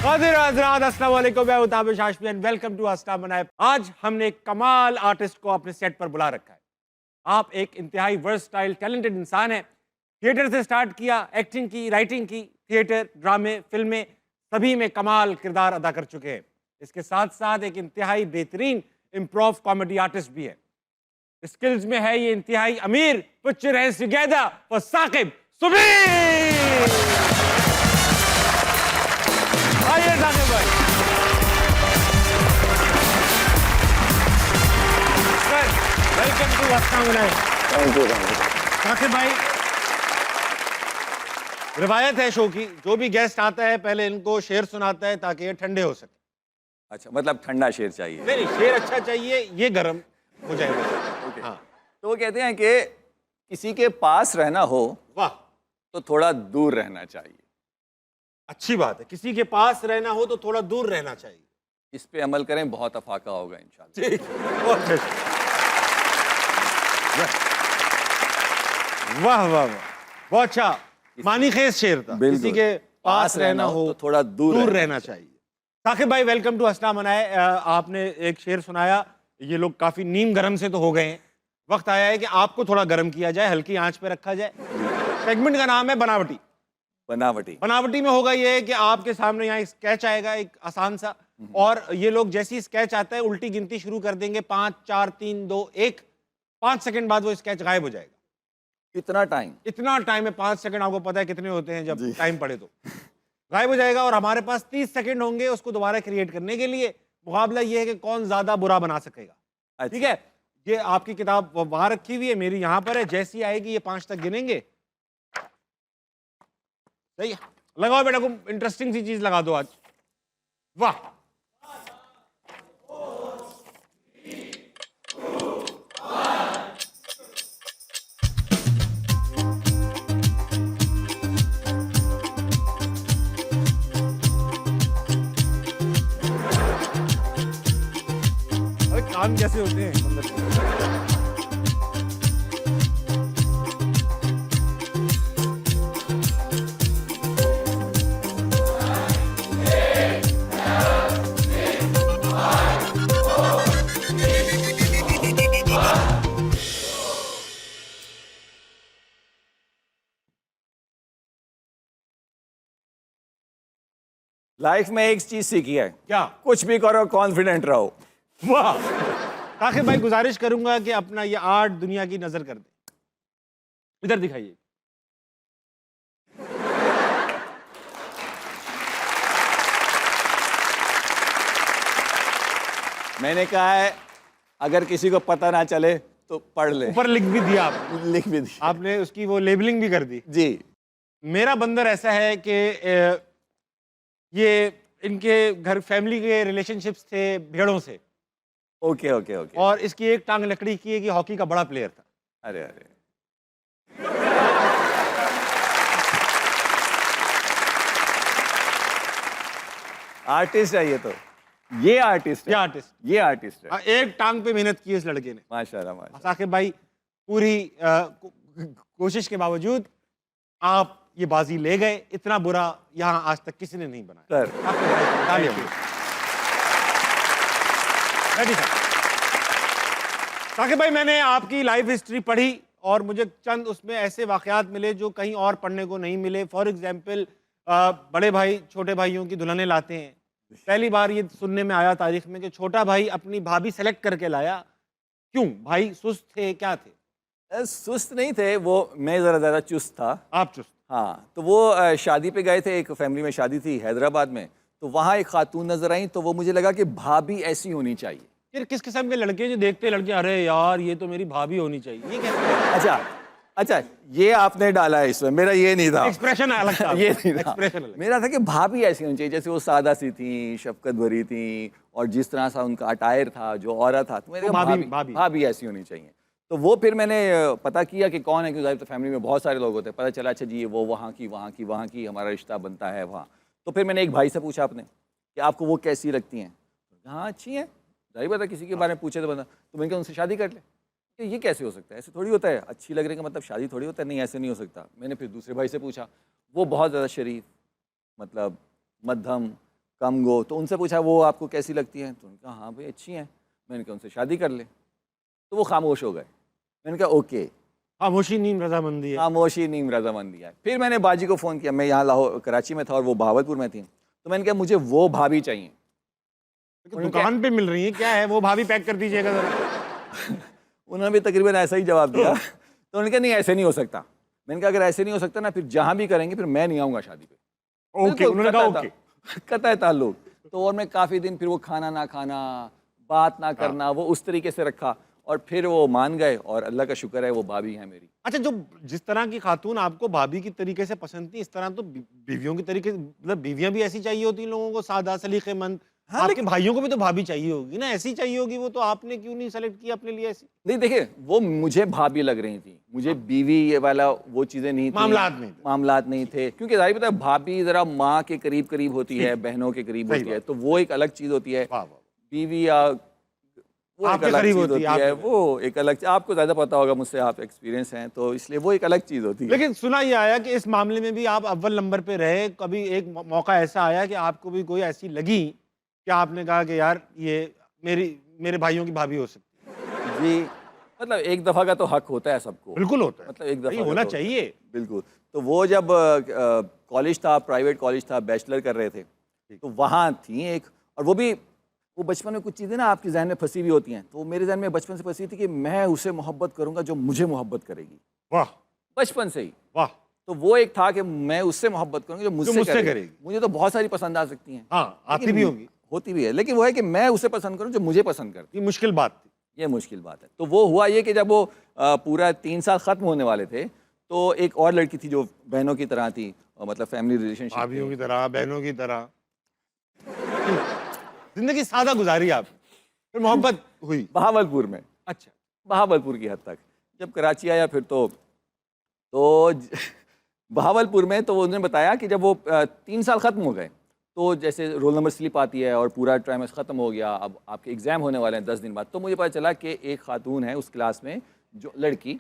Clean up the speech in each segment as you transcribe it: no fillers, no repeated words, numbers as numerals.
अस्सलाम वालेकुम, मैं Tabish Hashmi and welcome to अस्टा बनाए। आज हमने एक कमाल आर्टिस्ट को अपने सेट पर बुला रखा है। आप एक इंतहाई वर्सटाइल टैलेंटेड इंसान है। थिएटर से स्टार्ट किया, एक्टिंग की, राइटिंग की, थिएटर, ड्रामे, फिल्में सभी में कमाल किरदार अदा कर चुके हैं। इसके साथ साथ एक इंतहाई बेहतरीन इम्प्रोव कॉमेडी आर्टिस्ट भी है। स्किल्स में है ये इंतहाई अमीर। Put your hands together for Saqib Subir. आइए साकिब भाई। वेलकम टू अस्ता बनाए। Thank you. साकिब भाई, रिवायत है शो की, जो भी गेस्ट आता है पहले इनको शेर सुनाता है ताकि ये ठंडे हो सके। अच्छा, मतलब ठंडा शेर चाहिए। नहीं, शेर अच्छा चाहिए, ये गर्म हो जाएगा। ओके। हाँ। तो वो कहते हैं कि किसी के पास रहना हो वाह, तो थोड़ा दूर रहना चाहिए। अच्छी बात है। किसी के पास रहना हो तो थोड़ा दूर रहना चाहिए। इस पे अमल करें, बहुत अफाका होगा इंशाल्लाह। ठीक है, बहुत अच्छा। वाह वाह वाह, बहुत अच्छा मानी खेज शेर था। बिल्कुल। किसी के पास रहना हो तो थोड़ा दूर रहना चाहिए। साकिब भाई, वेलकम टू अस्टा मनाए। आपने एक शेर सुनाया, ये लोग काफी नीम गरम से तो हो गए हैं। वक्त आया है कि आपको थोड़ा गर्म किया जाए, हल्की आंच पे रखा जाए। सेगमेंट का नाम है बनावटी। बनावटी। बनावटी में होगा ये कि आपके सामने यहाँ एक स्केच आएगा, एक आसान सा, और ये लोग जैसे ही स्केच आता है उल्टी गिनती शुरू कर देंगे, 5 4 3 2 1। 5 सेकंड बाद वो स्केच गायब हो जाएगा। इतना टाइम? इतना टाइम है, 5 सेकंड आपको पता है कितने होते हैं जब टाइम पड़े तो गायब हो जाएगा। और हमारे पास 30 सेकंड होंगे उसको दोबारा क्रिएट करने के लिए। मुकाबला ये है कि कौन ज्यादा बुरा बना सकेगा। अच्छा। ठीक है, ये आपकी किताब वहां रखी हुई है, मेरी यहाँ पर है। जैसी आएगी ये 5 तक गिनेंगे। सही है, लगाओ बेटा, को इंटरेस्टिंग सी चीज लगा दो आज। वाह, अरे काम कैसे होते हैं अंदर से? लाइफ में एक चीज सीखी है, क्या? कुछ भी करो कॉन्फिडेंट रहो। वाह, ताकि भाई गुजारिश करूंगा कि अपना ये आर्ट दुनिया की नजर कर दे। इधर दिखाइए। मैंने कहा है अगर किसी को पता ना चले तो पढ़ ले। ऊपर लिख भी दिया आपने, लिख भी दिया आपने उसकी वो लेबलिंग भी कर दी। जी। मेरा बंदर ऐसा है कि ये इनके घर फैमिली के रिलेशनशिप्स थे भेड़ों से, ओके ओके ओके। और इसकी एक टांग लकड़ी की है कि हॉकी का बड़ा प्लेयर था। अरे अरे, आर्टिस्ट है ये तो। ये आर्टिस्ट है। ये आर्टिस्ट, ये आर्टिस्ट है। एक टांग पे मेहनत की इस लड़के ने। माशाल्लाह माशाल्लाह। साकिब भाई, पूरी कोशिश के बावजूद आप ये बाजी ले गए। इतना बुरा यहाँ आज तक किसी ने नहीं बनाया। सर साकिब भाई को तालियां। Ready sir. साकिब भाई, मैंने आपकी लाइफ हिस्ट्री पढ़ी और मुझे चंद उसमें ऐसे वाकयात मिले जो कहीं और पढ़ने को नहीं मिले। फॉर एग्जाम्पल, बड़े भाई छोटे भाइयों की दुल्हनें लाते हैं। पहली बार ये सुनने में आया तारीख में कि छोटा भाई अपनी भाभी सेलेक्ट करके लाया। क्यों? भाई सुस्त थे, क्या थे? सुस्त नहीं थे वो, मैं ज़रा ज़्यादा चुस्त था। आप चुस्त? हाँ, तो वो शादी पे गए थे, एक फैमिली में शादी थी हैदराबाद में, तो वहाँ एक खातून नजर आई, तो वो मुझे लगा कि भाभी ऐसी होनी चाहिए। यार किस किस्म के लड़के जो देखते हैं लड़के, अरे यार ये तो मेरी भाभी होनी चाहिए, ये क्या? अच्छा अच्छा, ये आपने डाला है इसमें, मेरा ये नहीं था। एक्सप्रेशन अलग था। ये नहीं था। एक्सप्रेशन अलग। मेरा था कि भाभी ऐसी होनी चाहिए, जैसे वो सादा सी थी, शफकत भरी थी, और जिस तरह सा उनका अटायर था, जो औरत था, तो मेरे तो भाभी ऐसी होनी चाहिए। तो वो फिर मैंने पता किया कि कौन है, क्योंकि तो फैमिली में बहुत सारे लोग होते हैं। पता चला अच्छा जी ये वो वहाँ की हमारा रिश्ता बनता है वहाँ। तो फिर मैंने एक भाई से पूछा अपने कि आपको वो कैसी लगती हैं? हाँ अच्छी हैं। जाहिर बात है किसी के बारे में पूछे तो बंदा, तो मैंने कहा उनसे शादी कर ले। कि ये कैसे हो सकता है, ऐसे थोड़ी होता है, अच्छी लग रही का मतलब शादी थोड़ी होता है। नहीं ऐसे नहीं हो सकता। मैंने फिर दूसरे भाई से पूछा, वो बहुत ज़्यादा शरीफ, मतलब मध्यम, कम गो। तो उनसे पूछा वो आपको कैसी लगती हैं, तो उन्होंने कहा हाँ भाई अच्छी हैं। मैंने कहा उनसे शादी कर ले। तो वो खामोश हो गए। मैंने कहा ओके, खामोशी नीम रजामंदी है। खामोशी नीम रजामंदी है। फिर मैंने बाजी को फ़ोन किया, मैं यहाँ लाहौर कराची में था और वो बहावलपुर में थी। तो मैंने कहा मुझे वो भाभी चाहिए। दुकान पे मिल रही है, क्या है वो भाभी, पैक कर दीजिएगा जरा। उन्होंने भी तकरीबन ऐसा ही जवाब दिया। तो उन्होंने कहा नहीं ऐसे नहीं हो सकता। मैंने कहा अगर ऐसे नहीं हो सकता ना, फिर जहाँ भी करेंगे फिर मैं नहीं आऊँगा शादी पे। ओके, उन्होंने कहा ओके। कतई ताल्लुक। तो और मैं काफ़ी दिन फिर वो खाना ना खाना, बात ना करना, वो उस तरीके से रखा और फिर वो मान गए और अल्लाह का शुक्र है वो भाभी है मेरी। अच्छा, जो जिस तरह की खातून आपको भाभी की तरीके से पसंद थी, इस तरह तो बीवियों की तरीके, मतलब बीवियां भी ऐसी चाहिए होती हैं लोगों को, सादा सलीकेमंद। हाँ, आपके भाइयों को भी तो भाभी चाहिए होगी ना, ऐसी चाहिए होगी वो, तो आपने क्यों नहीं सेलेक्ट किया अपने लिए ऐसी? नहीं देखिए, वो मुझे भाभी लग रही थी, मुझे बीवी ये वाला वो चीज़ें नहीं थी, मामलात नहीं थे। क्योंकि ज़ाहिर पता है भाभी ज़रा माँ के करीब करीब होती है, बहनों के करीब होती है, तो वो एक अलग चीज़ होती है। बीवी या वो एक अलग चीज़ होती है, वो एक अलग। आपको ज़्यादा पता होगा मुझसे, आप एक्सपीरियंस हैं, तो इसलिए वो एक अलग चीज़ होती है। लेकिन सुना ये आया कि इस मामले में भी आप अव्वल नंबर पे रहे। कभी एक मौका ऐसा आया कि आपको भी कोई ऐसी लगी कि आपने कहा कि यार ये मेरे भाइयों की भाभी हो सकती है? जी, मतलब एक दफ़ा का तो हक होता है सबको। बिल्कुल होता है, मतलब एक दफ़ा होना चाहिए। बिल्कुल। तो वो जब कॉलेज था, प्राइवेट कॉलेज था, बैचलर कर रहे थे, तो वहाँ थी एक, और वो भी वो बचपन में कुछ चीज़ें ना आपके जहन में फंसी हुई होती हैं। तो मेरे जहन में बचपन से फंसी थी कि मैं उसे मोहब्बत करूँगा जो मुझे मोहब्बत करेगी। वाह, बचपन से ही। वाह। तो वो एक था कि मैं उससे मोहब्बत करूँगा जो मुझसे करेगी। मुझे तो बहुत सारी पसंद आ सकती हैं, हाँ, आती भी होंगी, होती भी है, लेकिन वो है कि मैं उसे पसंद करूँ जो मुझे पसंद करती। ये मुश्किल बात थी। ये मुश्किल बात है। तो वो हुआ ये कि जब वो पूरा 3 साल ख़त्म होने वाले थे, तो एक और लड़की थी जो बहनों की तरह थी, मतलब फैमिली रिलेशनशिप, भाभियों की तरह, बहनों की तरह जिंदगी सादा गुजारी आप, फिर मोहब्बत हुई बहावलपुर में। अच्छा, बहावलपुर की हद तक। जब कराची आया फिर तो बहावलपुर में तो उन्होंने बताया कि जब वो 3 साल ख़त्म हो गए, तो जैसे रोल नंबर स्लिप आती है और पूरा ट्राइमेस्टर ख़त्म हो गया, अब आपके एग्ज़ाम होने वाले हैं 10 दिन बाद, तो मुझे पता चला कि एक खातून है उस क्लास में, जो लड़की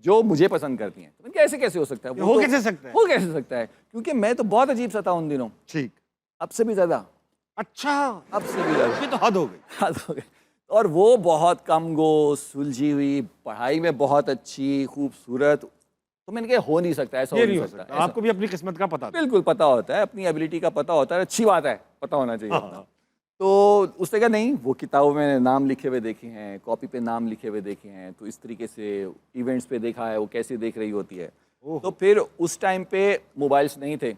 जो मुझे पसंद करती हैं। तो मैंने कहा ऐसे कैसे हो सकता है? हो कैसे सकता है? हो कैसे सकता है? क्योंकि मैं तो बहुत अजीब सा था उन दिनों। ठीक, अब से भी ज़्यादा। अच्छा, अब से भी ज़्यादा। ये तो हद हो गई। हद हो गई। और वो बहुत कम गो, सुलझी हुई, पढ़ाई में बहुत अच्छी, खूबसूरत। तो मैंने कहा हो नहीं सकता, ऐसा हो नहीं सकता। आपको भी अपनी किस्मत का पता था? बिल्कुल पता होता है, अपनी एबिलिटी का पता होता है, अच्छी बात है, पता होना चाहिए। हाँ। तो उसने कहा नहीं, वो किताबों में नाम लिखे हुए देखे हैं, कॉपी पे नाम लिखे हुए देखे हैं, तो इस तरीके से इवेंट्स पे देखा है वो कैसे देख रही होती है। तो फिर उस टाइम पे मोबाइल्स नहीं थे,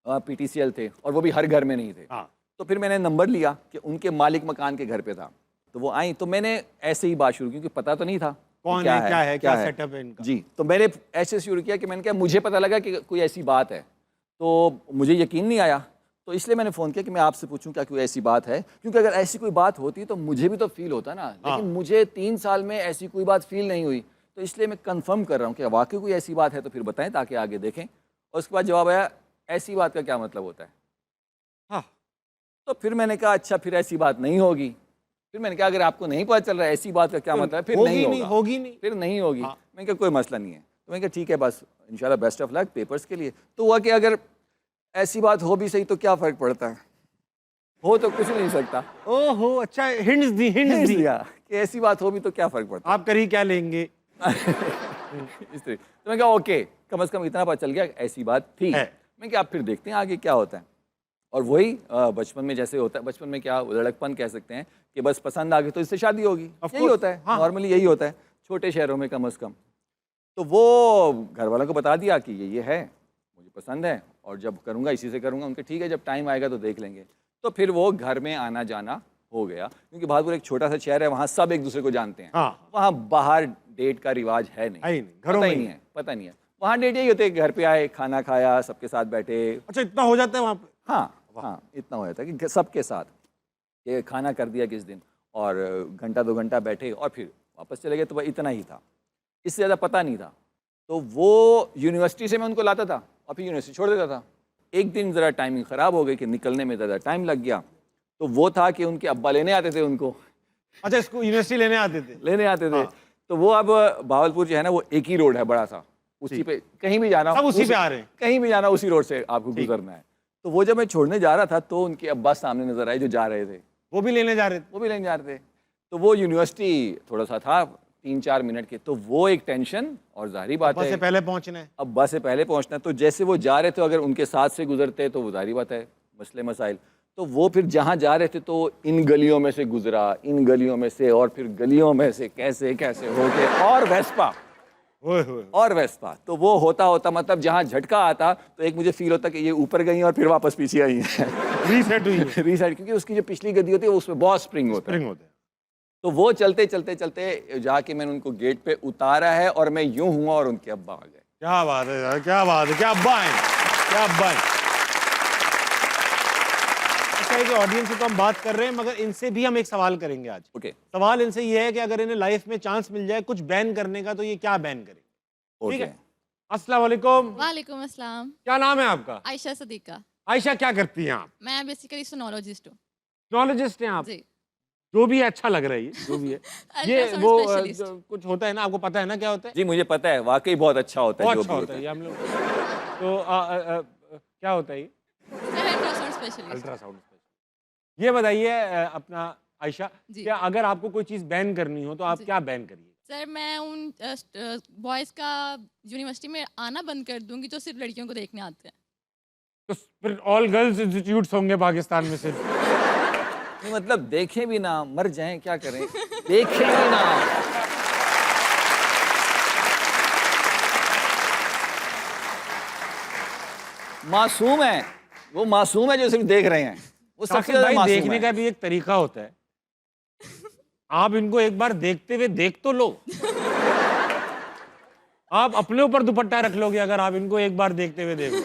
PTCL थे, और वो भी हर घर में नहीं थे। हाँ। तो फिर मैंने नंबर लिया कि उनके मालिक मकान के घर पे था, तो वो आई, तो मैंने ऐसे ही बात शुरू की, क्योंकि पता तो नहीं था कौन है, क्या सेटअप है इनका। जी, तो मैंने ऐसे शुरू किया कि मैंने कहा मुझे पता लगा कि कोई ऐसी बात है, तो मुझे यकीन नहीं आया, तो इसलिए मैंने फ़ोन किया कि मैं आपसे पूछूं क्या कोई ऐसी बात है, क्योंकि अगर ऐसी कोई बात होती तो मुझे भी तो फील होता ना, लेकिन मुझे 3 साल में ऐसी कोई बात फील नहीं हुई, तो इसलिए मैं कंफर्म कर रहा हूँ कि वाकई कोई ऐसी बात है तो फिर बताएं ताकि आगे देखें। और उसके बाद जवाब आया ऐसी बात का क्या मतलब होता है। हाँ। तो फिर मैंने कहा अच्छा फिर ऐसी बात नहीं होगी। फिर मैंने कहा अगर आपको नहीं पता चल रहा है ऐसी बात का क्या मतलब है, फिर होगी नहीं, फिर नहीं होगी। मैंने कहा कोई मसला नहीं है। तो मैंने कहा ठीक है, बस इंशाल्लाह बेस्ट ऑफ लक पेपर्स के लिए। तो हुआ कि अगर ऐसी बात हो भी सही तो क्या फ़र्क पड़ता है, हो तो कुछ नहीं सकता। ओहो, अच्छा, हिंट्स दिया कि ऐसी बात हो भी तो क्या फ़र्क पड़ता है, आप करी क्या लेंगे। इस तरह। तो मैंने कहा ओके, कम से कम इतना पता चल गया ऐसी बात थी। मैंने कहा आप फिर देखते हैं आगे क्या होता है। और वही बचपन में जैसे होता है, बचपन में क्या लड़कपन कह सकते हैं कि बस पसंद आ गई तो इससे शादी होगी, यही होता है। नॉर्मली यही होता है छोटे शहरों में कम से कम। तो वो घर वालों को बता दिया कि ये है, मुझे पसंद है, और जब करूँगा इसी से करूँगा। उनके ठीक है, जब टाइम आएगा तो देख लेंगे। तो फिर वो घर में आना जाना हो गया, क्योंकि बहादुर एक छोटा सा शहर है, वहाँ सब एक दूसरे को जानते हैं। वहाँ बाहर डेट का रिवाज है नहीं, घरों में नहीं है, पता नहीं है। वहाँ डेट यही होते है, घर पे आए, खाना खाया, सबके साथ बैठे। अच्छा, इतना हो जाता है वहाँ पे? हाँ, इतना हो जाता है कि सबके साथ ये खाना कर दिया किस दिन, और घंटा 2 घंटा बैठे और फिर वापस चले गए। तो वह इतना ही था, इससे ज़्यादा पता नहीं था। तो वो यूनिवर्सिटी से मैं उनको लाता था और फिर यूनिवर्सिटी छोड़ देता था। एक दिन ज़रा टाइमिंग ख़राब हो गई कि निकलने में ज़्यादा टाइम लग गया, तो वो था कि उनके अब्बा लेने आते थे उनको। अच्छा, इसको यूनिवर्सिटी लेने आते थे। तो वो अब बहावलपुर जो है ना, वो एक ही रोड है बड़ा सा, उसी पे कहीं भी जाना, सब उसी पे आ रहे हैं, कहीं भी जाना उसी रोड से आपको गुजरना है। तो वो जब मैं छोड़ने जा रहा था तो उनके अब्बा सामने नजर आए जो जा रहे थे, वो भी लेने जा रहे थे? वो भी लेने जा रहे थे। तो वो यूनिवर्सिटी थोड़ा सा था 3-4 मिनट के, तो वो एक टेंशन, और जाहिर बात बस से है पहले पहुंचना है। अब बस से पहले पहुंचना, तो जैसे वो जा रहे थे अगर उनके साथ से गुजरते तो वो जाहिर बात है मसले मसाइल, तो वो फिर जहाँ जा रहे थे तो इन गलियों में से गुजरा, इन गलियों में से, और फिर गलियों में से कैसे कैसे होके और वेस्पा और वेस्पा, तो वो होता होता मतलब जहाँ झटका आता तो एक मुझे फील होता कि ये ऊपर गई हैं और फिर वापस पीछे आई हैं। रीसेट हुई है। रीसाइड, क्योंकि उसकी जो पिछली गद्दी होती है उसमें बहुत स्प्रिंग होता है। स्प्रिंग होते हैं। तो वो चलते चलते चलते जाके मैंने उनको गेट पे उतारा है और मैं यूं हुआ और उनके अब्बा आ गए। क्या बात है यार, क्या बात है, क्या अब्बा है, क्या अब्बा है। अच्छा है कि ऑडियंस से तो हम बात कर रहे हैं, मगर इनसे भी हम एक सवाल करेंगे आज। ओके सवाल इनसे ये है कि अगर इन्हें लाइफ में चांस मिल जाए कुछ बैन करने का, तो ये क्या बैन करेंगे? ठीक ओके। है। अस्सलाम वालेकुम। वालेकुम अस्सलाम। क्या नाम है आपका? आयशा सदीका। आयशा, क्या करती हैं आप? मैं बेसिकली सोनोलॉजिस्ट हूँ। टेक्नोलॉजिस्ट हैं आप? जी। जो भी है अच्छा लग रहा है, ये जो भी है। ये अल्ट्रासाउंड वो स्पेशलिस्ट। जो कुछ होता है ना, आपको पता है ना क्या होता है? जी मुझे पता है, वाकई बहुत अच्छा होता है बहुत जो अच्छा भी होता है ये हम लोग। तो क्या होता है ये? मैं अल्ट्रासाउंड स्पेशलिस्ट। Ultrasound specialist. ये बताइए अपना आयशा, जी। क्या अगर आपको कोई चीज़ बैन करनी हो तो आप जी। क्या बैन करिए? सर मैं उन बॉयज़ का यूनिवर्सिटी में आना बंद कर दूंगी जो सिर्फ लड़कियों को देखने आते हैं। तो फिर ऑल गर्ल्स इंस्टीट्यूट्स होंगे पाकिस्तान में सिर्फ। नहीं, मतलब देखें भी ना, मर जाएं क्या करें, देखें भी ना। मासूम है, वो मासूम है जो सिर्फ देख रहे हैं, वो सबसे साकिब ज्यादा भाई, मासूम देखने है। का भी एक तरीका होता है। आप इनको एक बार देखते हुए देख तो लो। आप अपने ऊपर दुपट्टा रख लोगे अगर आप इनको एक बार देखते हुए देखो।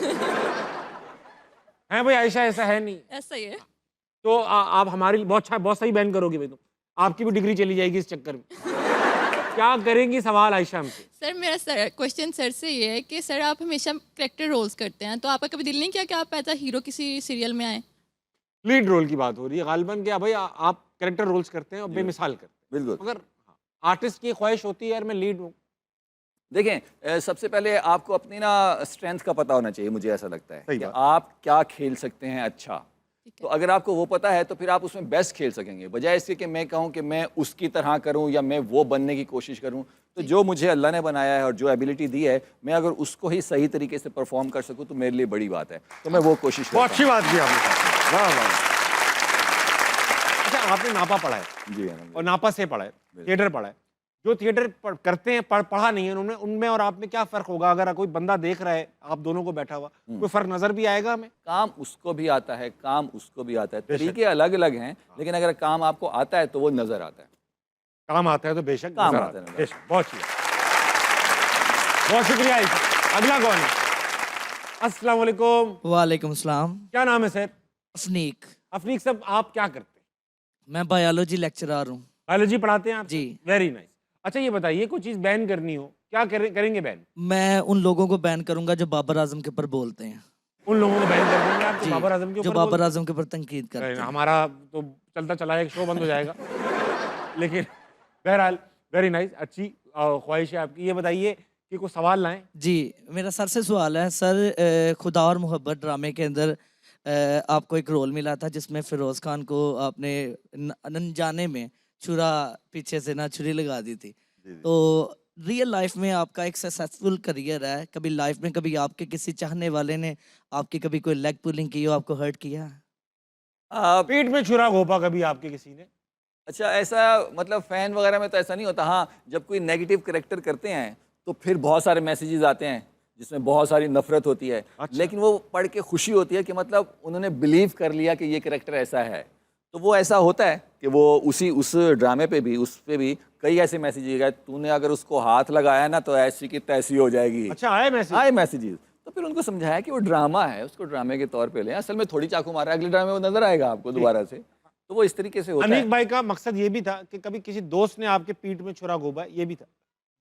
है भाई आयशा, ऐसा है नहीं? ऐसा ही है। तो आप हमारे लिए बहुत अच्छा, बहुत सही बैन करोगे भाई तुम। आपकी भी डिग्री चली जाएगी इस चक्कर में। क्या करेंगी? सवाल आयशा हमसे। सर मेरा क्वेश्चन सर से ये है कि सर आप हमेशा कैरेक्टर रोल्स करते हैं, तो आपका कभी दिल नहीं किया कि आप एज हीरो किसी सीरियल में आए? लीड रोल की बात हो रही है गालिबन, क्या भाई आप कैरेक्टर रोल्स करते हैं और बेमिसाल करते हैं, बिल्कुल। मगर आर्टिस्ट की ख्वाहिश होती है यार मैं लीड हूँ। देखें, सबसे पहले आपको अपनी ना स्ट्रेंथ का पता होना चाहिए, मुझे ऐसा लगता है सही कि बात। आप क्या खेल सकते हैं अच्छा। ठीक तो है। अगर आपको वो पता है तो फिर आप उसमें बेस्ट खेल सकेंगे, बजाय इसके कि मैं कहूँ कि मैं उसकी तरह करूँ या मैं वो बनने की कोशिश करूँ। तो जो मुझे अल्लाह ने बनाया है और जो एबिलिटी दी है, मैं अगर उसको ही सही तरीके से परफॉर्म कर सकूँ तो मेरे लिए बड़ी बात है, तो मैं वो कोशिश बहुत करता अच्छी बात की आपने। वाह वाह। अच्छा, आपने नापा पढ़ा है हूँ। जी और नापा से पढ़ा है, थिएटर पढ़ा है। जो थिएटर करते हैं, पढ़ा नहीं है उन्होंने, उनमें और आप में क्या फ़र्क होगा? अगर कोई बंदा देख रहा है आप दोनों को बैठा हुआ, कोई फ़र्क नज़र भी आएगा हमें? काम उसको भी आता है, काम उसको भी आता है, बेशक। तरीके अलग अलग हैं, लेकिन अगर काम आपको आता है तो वो नज़र आता है। काम आता है तो बेशक काम नज़र आता है, आता है। नज़र बेशक, बहुत शुक्रिया। बहुत शुक्रिया आयशा। अगला कौन है? अस्सलाम वालेकुम। वालेकुम सलाम। क्या नाम है सर? अफनीक। अफनीक साहब, आप क्या करते हैं? मैं बायोलॉजी लेक्चरर हूँ। बायोलॉजी पढ़ाते हैं आप? जी। Very nice. अच्छा ये बताइए, कोई चीज़ बैन करनी हो, क्या करेंगे बैन? मैं उन लोगों को बैन करूंगा जो बाबर आजम के ऊपर बोलते हैं। उन लोगों को बैन कर देंगे आप जो जी, बाबर आजम के जो ऊपर बाबर बोलते आजम के ऊपर तनकीद हैं? करते हैं। हमारा तो चलता चला एक शो बंद हो जाएगा। लेकिन बहरहाल वेरी नाइस, अच्छी ख्वाहिश है आपकी। ये बताइए कि कोई सवाल लाएं। जी, मेरा सर से सवाल है सर, खुदा और मोहब्बत ड्रामे के अंदर आपको एक रोल मिला था जिसमें फिरोज खान को आपने अनजाने में छुरा पीछे से ना छुरी लगा दी थी। तो रियल लाइफ में आपका एक सक्सेसफुल करियर है, कभी लाइफ में कभी आपके किसी चाहने वाले ने आपकी कभी कोई लेग पुलिंग की हो, आपको हर्ट किया? पीठ में छुरा घोपा कभी आपके किसी ने? अच्छा, ऐसा मतलब फ़ैन वगैरह में तो ऐसा नहीं होता। हाँ, जब कोई नेगेटिव कैरेक्टर करते हैं तो फिर बहुत सारे मैसेजेस आते हैं जिसमें बहुत सारी नफरत होती है। अच्छा। लेकिन वो पढ़ के खुशी होती है कि मतलब उन्होंने बिलीव कर लिया कि ये कैरेक्टर ऐसा है। तो वो ऐसा होता है कि वो उस ड्रामे पे भी, उस पे भी कई ऐसे मैसेजेस आए, तूने अगर उसको हाथ लगाया ना तो ऐसी की तैसी हो जाएगी। अच्छा, आए मैसेज? आए मैसेजेस। तो फिर उनको समझाया कि वो ड्रामा है, उसको ड्रामे के तौर पे लें, असल में थोड़ी चाकू मारा है, अगले ड्रामे में वो नजर आएगा आपको दोबारा से। तो वो इस तरीके से होता है। अनीक भाई का मकसद ये भी था कि कभी किसी दोस्त ने आपके पीठ में छुरा घोपा है, ये भी था?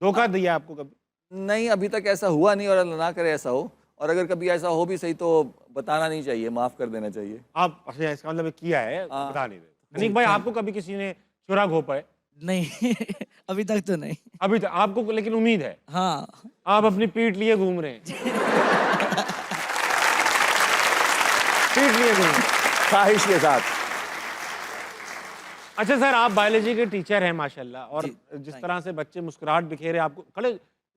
धोखा दिया आपको कभी? नहीं, अभी तक ऐसा हुआ नहीं और अल्लाह ना करे ऐसा हो। और अगर कभी ऐसा हो भी सही तो बताना नहीं चाहिए, माफ़ कर देना चाहिए। आप अच्छा, इसका मतलब किया है, हाँ। बता नहीं रहे। अनीक भाई, आपको कभी किसी ने छुरा घोपा है? नहीं अभी तक तो नहीं। अभी तक आपको लेकिन उम्मीद है? हाँ। आप अपनी पीठ लिए घूम रहे हैं। ट्रीट लिए करूँगा। ख्वाहिश के साथ। अच्छा सर, आप बायोलॉजी के टीचर हैं माशाल्लाह, और जी, जिस thank तरह से बच्चे मुस्कुराहट बिखेरे आपको खड़े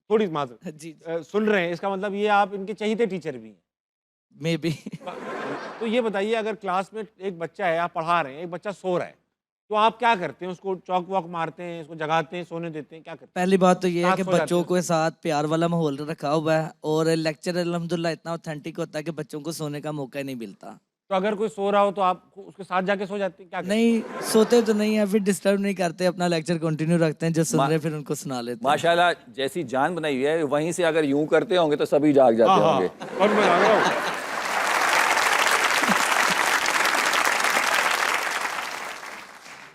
थोड़ी माजर जी सुन रहे हैं, इसका मतलब ये आप इनके चहीते टीचर भी हैं। May be. तो ये बताइए, अगर क्लास में एक बच्चा है, आप पढ़ा रहे हैं, एक बच्चा सो रहा है, तो आप क्या करते हैं? उसको चौक वॉक मारते हैं, उसको जगाते हैं, सोने देते हैं, क्या करते हैं? पहली बात तो ये है साथ कि सो जाते बच्चों हैं के साथ प्यार वाला माहौल रखा हुआ है, और लेक्चर अल्हम्दुलिल्लाह इतना ऑथेंटिक होता है कि बच्चों को सोने का मौका ही नहीं मिलता। तो अगर कोई सो रहा हो तो आप उसके साथ जाके सो जाते हैं, क्या करते हैं? नहीं सोते तो नहीं है, फिर डिस्टर्ब नहीं करते, अपना लेक्चर कंटिन्यू रखते हैं, जो सुन मा- रहे हैं फिर उनको सुना लेते हैं। माशाल्लाह जैसी जान बनाई हुई है, वहीं से अगर यूं करते होंगे तो सभी जाग जाते हाँ, होंगे। हाँ, और मैं आ रहा हूँ।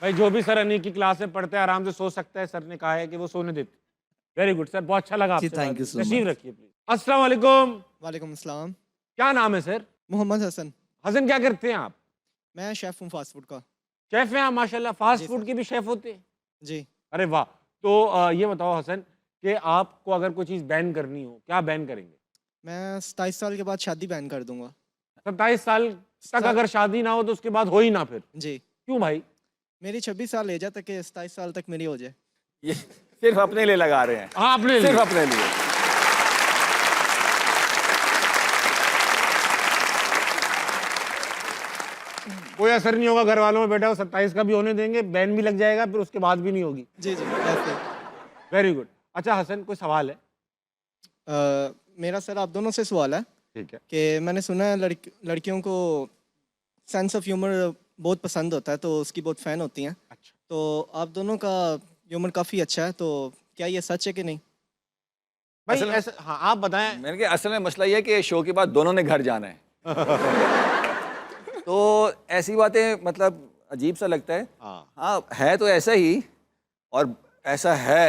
भाई जो भी सर अनी की क्लास में पढ़ते हैं आराम से सो सकता है, सर ने कहा है कि वो सोने देते। वेरी गुड सर, बहुत अच्छा लगा जी, आपसे thank बात you so करके। तशरीफ much. रखिए प्लीज। अस्सलाम वालेकुम। वालेकुम अस्सलाम। क्या नाम है सर? मोहम्मद हसन। हसन, क्या करते हैं आप? मैं शेफ़ हूँ फास्ट फूड का। शेफ हैं आप माशाल्लाह, फास्ट जी, फूड सर। के भी शेफ होते हैं? जी। अरे वाह। तो ये बताओ हसन कि आपको अगर कोई चीज़ बैन करनी हो, क्या बैन करेंगे? मैं 27 साल के बाद शादी बैन कर दूंगा। 27 साल तक सर- अगर शादी ना हो तो उसके बाद हो ही ना फिर? जी। क्यों भाई? मेरी 26 साल एज है, तक 27 साल तक मेरी हो जाए। ये सिर्फ अपने लिए लगा रहे हैं, हाँ, आपने सिर्फ लिया। अपने लिए। कोई असर नहीं होगा घर वालों में, बेटा वो 27 का भी होने देंगे, बैन भी लग जाएगा, फिर उसके बाद भी नहीं होगी। जी जी ऐसे। Very good. अच्छा हसन, कोई सवाल है? मेरा सर आप दोनों से सवाल है ठीक है। कि मैंने सुना है लड़कियों को सेंस ऑफ ह्यूमर बहुत पसंद होता है, तो उसकी बहुत फ़ैन होती हैं। अच्छा, तो आप दोनों का ह्यूमर काफ़ी अच्छा है, तो क्या ये सच है कि नहीं? भाई असल में- ऐसा, हाँ आप बताएं। मैंने कहा असल में मसला ये है कि शो के बाद दोनों ने घर जाना है। तो ऐसी बातें मतलब अजीब सा लगता है। हाँ। हाँ है तो ऐसा ही, और ऐसा है।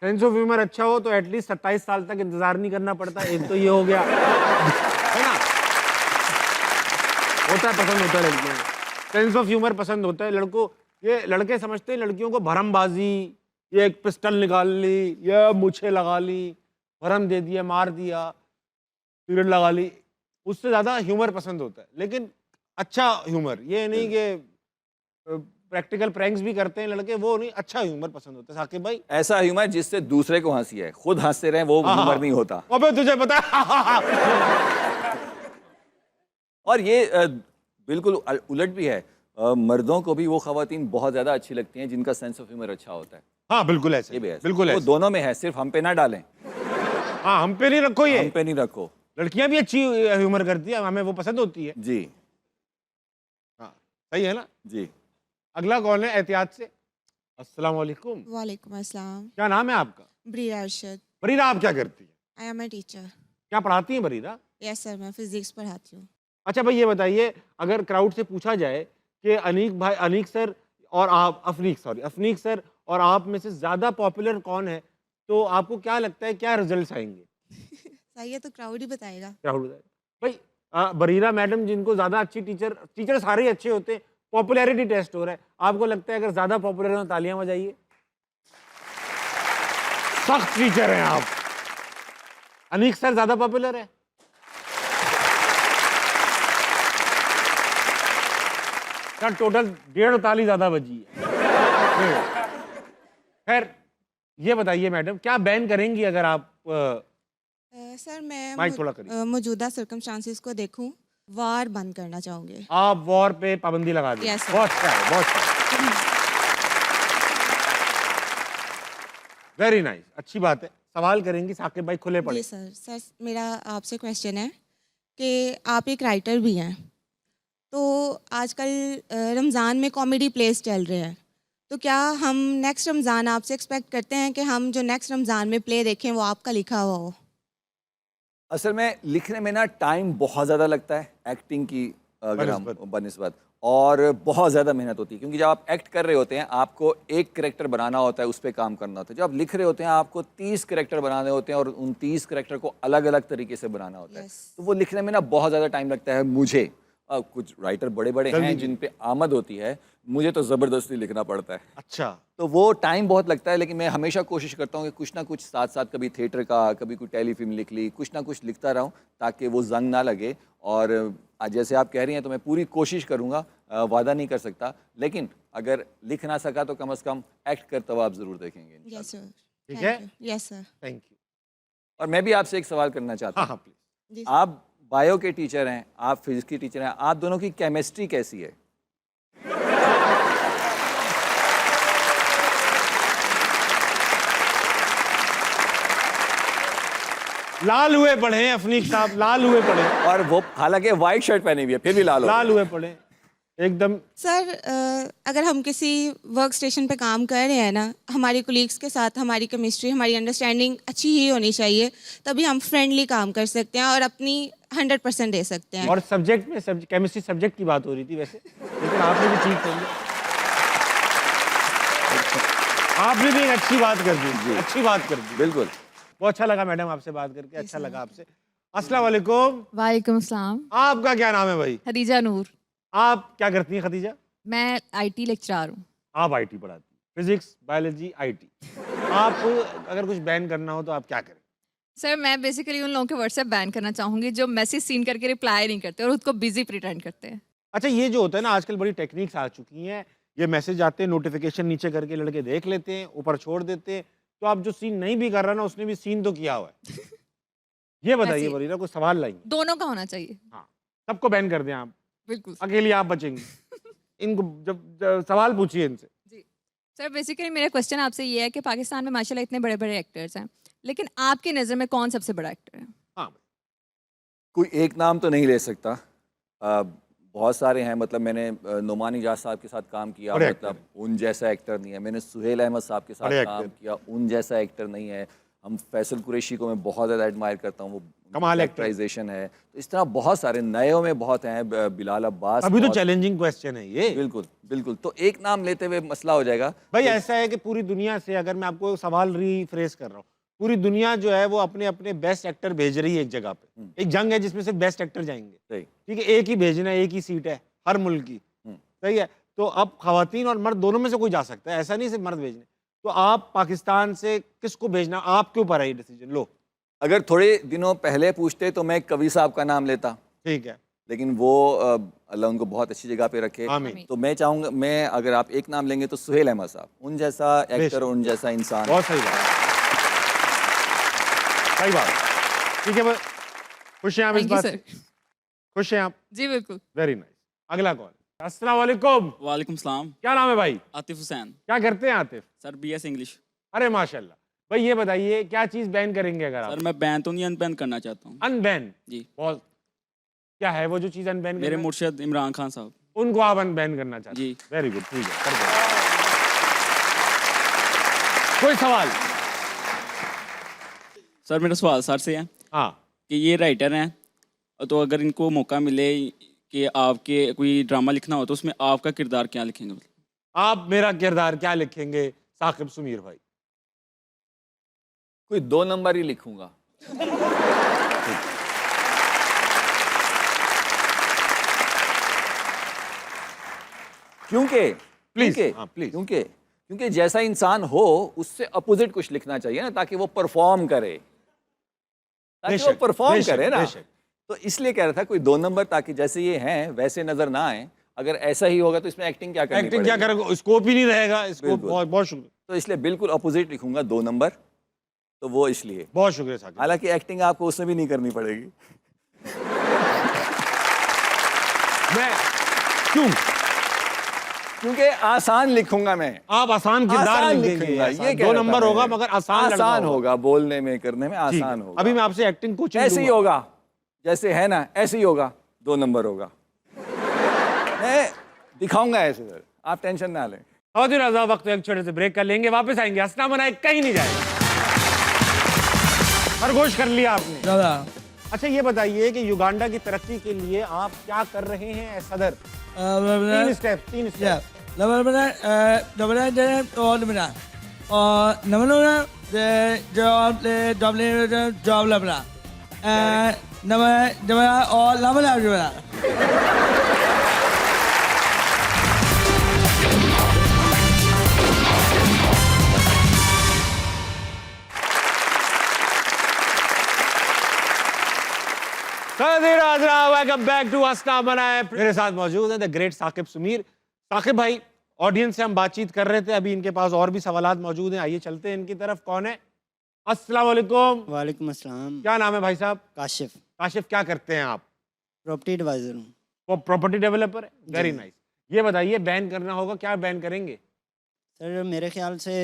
सेंस ऑफ ह्यूमर अच्छा हो तो एटलीस्ट 27 साल तक इंतजार नहीं करना पड़ता। एक तो ये हो गया है ना। होता है, पसंद होता है लड़कियों को, सेंस ऑफ ह्यूमर पसंद होता है लड़कों। ये लड़के समझते हैं लड़कियों को भरमबाजी, ये एक पिस्टल निकाल ली, ये मुझे लगा ली, भरम दे दिया, मार दिया, पीरियड लगा ली, उससे ज़्यादा ह्यूमर पसंद होता है। लेकिन अच्छा ह्यूमर, ये नहीं कि प्रैक्टिकल प्रैंक्स भी करते हैं लड़के, वो नहीं, अच्छा ह्यूमर पसंद होता है। साकिब भाई, ऐसा ह्यूमर जिससे दूसरे को हंसी है, खुद हंसते रहे, वो हाँ, ह्यूमर हाँ। नहीं होता। अबे तुझे पता है और ये बिल्कुल उलट भी है। मर्दों को भी वो खवातीन बहुत ज़्यादा अच्छी लगती हैं जिनका सेंस ऑफ ह्यूमर अच्छा होता है। हाँ बिल्कुल ऐसे, ये भी है, बिल्कुल वो ऐसे। दोनों में है, सिर्फ हम पे ना डालें, हाँ, हम पे नहीं रखो ये। हम पे नहीं रखो। लड़कियां भी अच्छी ह्यूमर करती है, हमें वो पसंद होती है। जी हाँ, सही है ना। जी। अगला कौन है एहतियात से? अस्सलाम वालेकुम। वालेकुम अस्सलाम। क्या नाम है आपका? ब्रीरा अरशद। बरीरा, आप क्या करती है? I am a teacher. क्या पढ़ाती हैं बरीरा? यस सर, मैं फिजिक्स पढ़ाती हूँ। अच्छा भाई ये बताइए, अगर क्राउड से पूछा जाए कि अनीक सर और आप, अफनीक सर और आप में से ज़्यादा पॉपुलर कौन है, तो आपको क्या लगता है, क्या रिजल्ट्स आएंगे? सही है, तो क्राउड ही बताएगा। क्राउड भाई, बरीरा मैडम जिनको ज़्यादा अच्छी टीचर सारे ही अच्छे होते हैं, पॉपुलैरिटी टेस्ट हो रहा है, आपको लगता है अगर ज़्यादा पॉपुलर हो तालियां बजाइए। सख्त टीचर हैं आप। अनीक सर ज़्यादा पॉपुलर है? सर टोटल 1.5 ताली ज़्यादा बजी है। खैर ये बताइए मैडम, क्या बैन करेंगी अगर आप सर मैं माइक थोड़ा करिए। मौजूदा सर्कमस्टांसिस को देखूं, वार बंद करना चाहूँगी। आप वॉर पे पाबंदी लगा दी? Yes, sir. बहुत अच्छा है, बहुत अच्छा। वेरी नाइस, अच्छी बात है। सवाल करेंगी साकिब भाई, खुले पड़े। जी सर मेरा आपसे क्वेश्चन है कि आप एक राइटर भी हैं, तो आजकल रमज़ान में कॉमेडी प्लेस चल रहे हैं, तो क्या हम नेक्स्ट रमज़ान आपसे एक्सपेक्ट करते हैं कि हम जो नेक्स्ट रमज़ान में प्ले देखें वो आपका लिखा हुआ हो? असल में लिखने में ना टाइम बहुत ज़्यादा लगता है, एक्टिंग की अगर हम बनिस्बत। बनिस्बत, और बहुत ज़्यादा मेहनत होती है, क्योंकि जब आप एक्ट कर रहे होते हैं आपको एक कैरेक्टर बनाना होता है, उस पर काम करना होता है। जब आप लिख रहे होते हैं आपको 30 कैरेक्टर बनाने होते हैं और उन 30 कैरेक्टर को अलग अलग तरीके से बनाना होता है। Yes. तो वो लिखने में ना बहुत ज़्यादा टाइम लगता है मुझे। कुछ राइटर बड़े बड़े जल्दी हैं जी। जिन पे आमद होती है, मुझे तो ज़बरदस्ती लिखना पड़ता है। अच्छा, तो वो टाइम बहुत लगता है, लेकिन मैं हमेशा कोशिश करता हूँ कि कुछ ना कुछ साथ साथ कभी थिएटर का, कभी कोई टेलीफिल्म लिख ली, कुछ ना कुछ लिखता रहूँ ताकि वो जंग ना लगे। और जैसे आप कह रही हैं तो मैं पूरी कोशिश करूँगा, वादा नहीं कर सकता, लेकिन अगर लिख ना सका तो कम से कम एक्ट करता हुआ आप ज़रूर देखेंगे इंशाल्लाह। Yes sir. ठीक है? Yes sir. Thank you. और मैं भी आपसे एक सवाल करना चाहता हाँ हूँ। हाँ प्लीज। जी आप बायो के टीचर हैं, आप फिजिक्स की टीचर हैं, आप दोनों की केमिस्ट्री कैसी है? लाल हुए पड़े हैं अफनीक साहब, लाल हुए पड़े हैं, और वो हालांकि वाइट शर्ट पहनी हुई है फिर भी लाल हो लाल गई। हुए पड़े हैं एकदम। सर, अगर हम किसी वर्क स्टेशन पे काम कर रहे हैं ना, हमारे कोलीग्स के साथ हमारी केमिस्ट्री, हमारी अंडरस्टैंडिंग अच्छी ही होनी चाहिए, तभी हम फ्रेंडली काम कर सकते हैं और अपनी 100% दे सकते हैं। और सब्जेक्ट में केमिस्ट्री सब्जेक्ट की बात हो रही थी वैसे, लेकिन आपने भी ठीक कर लिया। आपने भी एक अच्छी बात कर दी, अच्छी बात कर दी। बिल्कुल। बहुत अच्छा लगा मैडम आपसे बात करके, अच्छा लगा आपसे। अस्सलाम वालेकुम। वालेकुम अस्सलाम। आपका क्या नाम है भाई? खदीजा नूर। आप क्या करती हैं खदीजा? मैं आईटी लेक्चरर हूँ। आप आईटी पढ़ाती हैं, फिजिक्स, बायोलॉजी, आईटी। आप अगर कुछ बैन करना हो तो आप क्या करें? सर मैं बेसिकली उन लोगों के व्हाट्सएप बैन करना चाहूँगी जो मैसेज सीन करके रिप्लाई नहीं करते और उसको बिजी प्रिटेंड करते हैं। अच्छा, ये जो होता है ना आजकल बड़ी टेक्निक्स आ चुकी हैं, ये मैसेज आते हैं, नोटिफिकेशन नीचे करके लड़के देख लेते हैं, ऊपर छोड़ देते हैं, तो आप जो सीन नहीं भी कर रहा ना उसने भी सीन तो किया हुआ है। ये बताइए ऐसी- बरीना, कोई सवाल लाइए। दोनों का होना चाहिए। हाँ, सबको बैन कर दें आप, बिल्कुल अकेले आप बचेंगे। इनको जब सवाल पूछिए इनसे। जी। सर बेसिकली मेरा क्वेश्चन आपसे ये है कि पाकिस्तान में माशाल्लाह इतने बड़े बड़े एक्टर्स हैं, लेकिन आपकी नज़र में कौन सबसे बड़ा एक्टर है? हाँ, कोई एक नाम तो नहीं ले सकता, बहुत सारे हैं। मतलब मैंने नुमान इजाज साहब के साथ काम किया, बड़े मतलब उन जैसा एक्टर नहीं है। मैंने सुहेल अहमद साहब के साथ बड़े काम एक्टर। किया, उन जैसा एक्टर नहीं है। हम फैसल कुरैशी को मैं बहुत ज़्यादा एडमायर करता हूँ, वो कमाल एक्टर। एक्टराइजेशन है। तो इस तरह बहुत सारे नयों में बहुत हैं, बिलाल अब्बास। अभी तो बहुत- चैलेंजिंग क्वेश्चन है ये। बिल्कुल बिल्कुल। तो एक नाम लेते हुए मसला हो जाएगा। भाई ऐसा है कि पूरी दुनिया से, अगर मैं आपको सवाल रीफ्रेस कर रहा हूँ, पूरी दुनिया जो है वो अपने अपने बेस्ट एक्टर भेज रही है एक जगह पे। एक जंग है जिसमें सिर्फ बेस्ट एक्टर जाएंगे, सही। ठीक है? एक ही भेजना है, एक ही सीट है हर मुल्क की, सही है? तो अब खवातीन और मर्द दोनों में से कोई जा सकता है, ऐसा नहीं सिर्फ मर्द भेजने। तो आप पाकिस्तान से किसको भेजना, आपके ऊपर है ये डिसीजन, लो। अगर थोड़े दिनों पहले पूछते तो मैं कवि साहब का नाम लेता, ठीक है, लेकिन वो अल्लाह उनको बहुत अच्छी जगह पे रखे। आमीन। तो मैं चाहूँगा, मैं अगर आप एक नाम लेंगे तो सुहेल अहमद साहब, उन जैसा एक्टर, उन जैसा इंसान। बहुत सही बात, सही बात, ठीक है। बस खुश हैं आप इस Thank you, बात sir. से? खुश हैं आप? जी बिल्कुल। Very nice. अगला कॉल। अस्सलाम वालेकुम। वालेकुम सलाम। क्या नाम है भाई? आतिफ हुसैन। क्या करते हैं आतिफ? Sir BS English. अरे माशाल्लाह। भाई ये बताइए क्या चीज बैन करेंगे अगर सर आप? मैं बैन तो नहीं अनबैन करना चाहता हूँ। अनबैन। जी। बहुत, क्या है वो जो चीज अनबैन मेरे करना है? मुर्शद इमरान खान साहब। उनको आप अनबैन करना चाहते हैं? जी। वेरी गुड, ठीक है, कर दो। कोई सवाल? सर मेरा सवाल सर से है हाँ, कि ये राइटर हैं, तो अगर इनको मौका मिले कि आपके कोई ड्रामा लिखना हो तो उसमें आपका किरदार क्या लिखेंगे? आप मेरा किरदार क्या लिखेंगे साकिब सुमीर भाई? कोई 2 नंबर ही लिखूंगा। क्योंकि Please, क्योंकि हाँ, please. क्योंकि क्योंकि जैसा इंसान हो उससे अपोजिट कुछ लिखना चाहिए ना, ताकि वो परफॉर्म करे, ताकि वो बेशक, परफॉर्म बेशक, करे ना। बेशक। तो इसलिए कह रहा था कोई 2 नंबर, ताकि जैसे ये हैं वैसे नजर ना आए। अगर ऐसा ही होगा तो इसमें एक्टिंग क्या करनी एक्टिंग क्या पड़ेगी? करेगा, स्कोप ही नहीं रहेगा। स्कोप, बिल्कुल। बहुत बहुत शुक्रिया, तो इसलिए बिल्कुल अपोजिट लिखूंगा, 2 नंबर। तो वो इसलिए, बहुत शुक्रिया साकिब। हालांकि एक्टिंग आपको उसमें भी नहीं करनी पड़ेगी। मैं क्यों? क्योंकि आसान लिखूंगा मैं। आप आसान किरदार आसान लिख देंगे, लिखूंगा, आसान। ये कह 2 रहा था नंबर मैं। होगा मगर आसान लड़का आसान होगा, बोलने में करने में ठीक है। आसान होगा। अभी मैं आपसे एक्टिंग कोचिंग ऐसे ही लूंगा। होगा, जैसे है ना ऐसे ही होगा, 2 नंबर होगा। मैं दिखाऊंगा ऐसे सर, आप टेंशन ना लें। खवातीन और हज़रात, वक्त एक छोटे से ब्रेक कर लेंगे, वापस आएंगे। अस्सलाम वालेकुम, कहीं नहीं जाएगा। खरगोश कर लिया आपने। दादा अच्छा ये बताइए कि युगांडा की तरक्की के लिए आप क्या कर रहे हैं सदर? 3 स्टेप, 3 स्टेप। और वेलकम बैक टू हंसना बनाए। मेरे साथ मौजूद हैं द ग्रेट साकिब सुमीर। साकिब भाई, ऑडियंस से हम बातचीत कर रहे थे, अभी इनके पास और भी सवालात मौजूद हैं, आइए चलते हैं इनकी तरफ। कौन है? अस्सलाम वालेकुम। वालेकुम अस्सलाम। क्या नाम है भाई साहब? काशिफ, काशिफ, क्या करते हैं आप? प्रॉपर्टी एडवाइज़र हूँ। वो प्रॉपर्टी डेवलपर है? Very nice. ये बताइए, बैन करना होगा, क्या बैन करेंगे? सर मेरे ख्याल से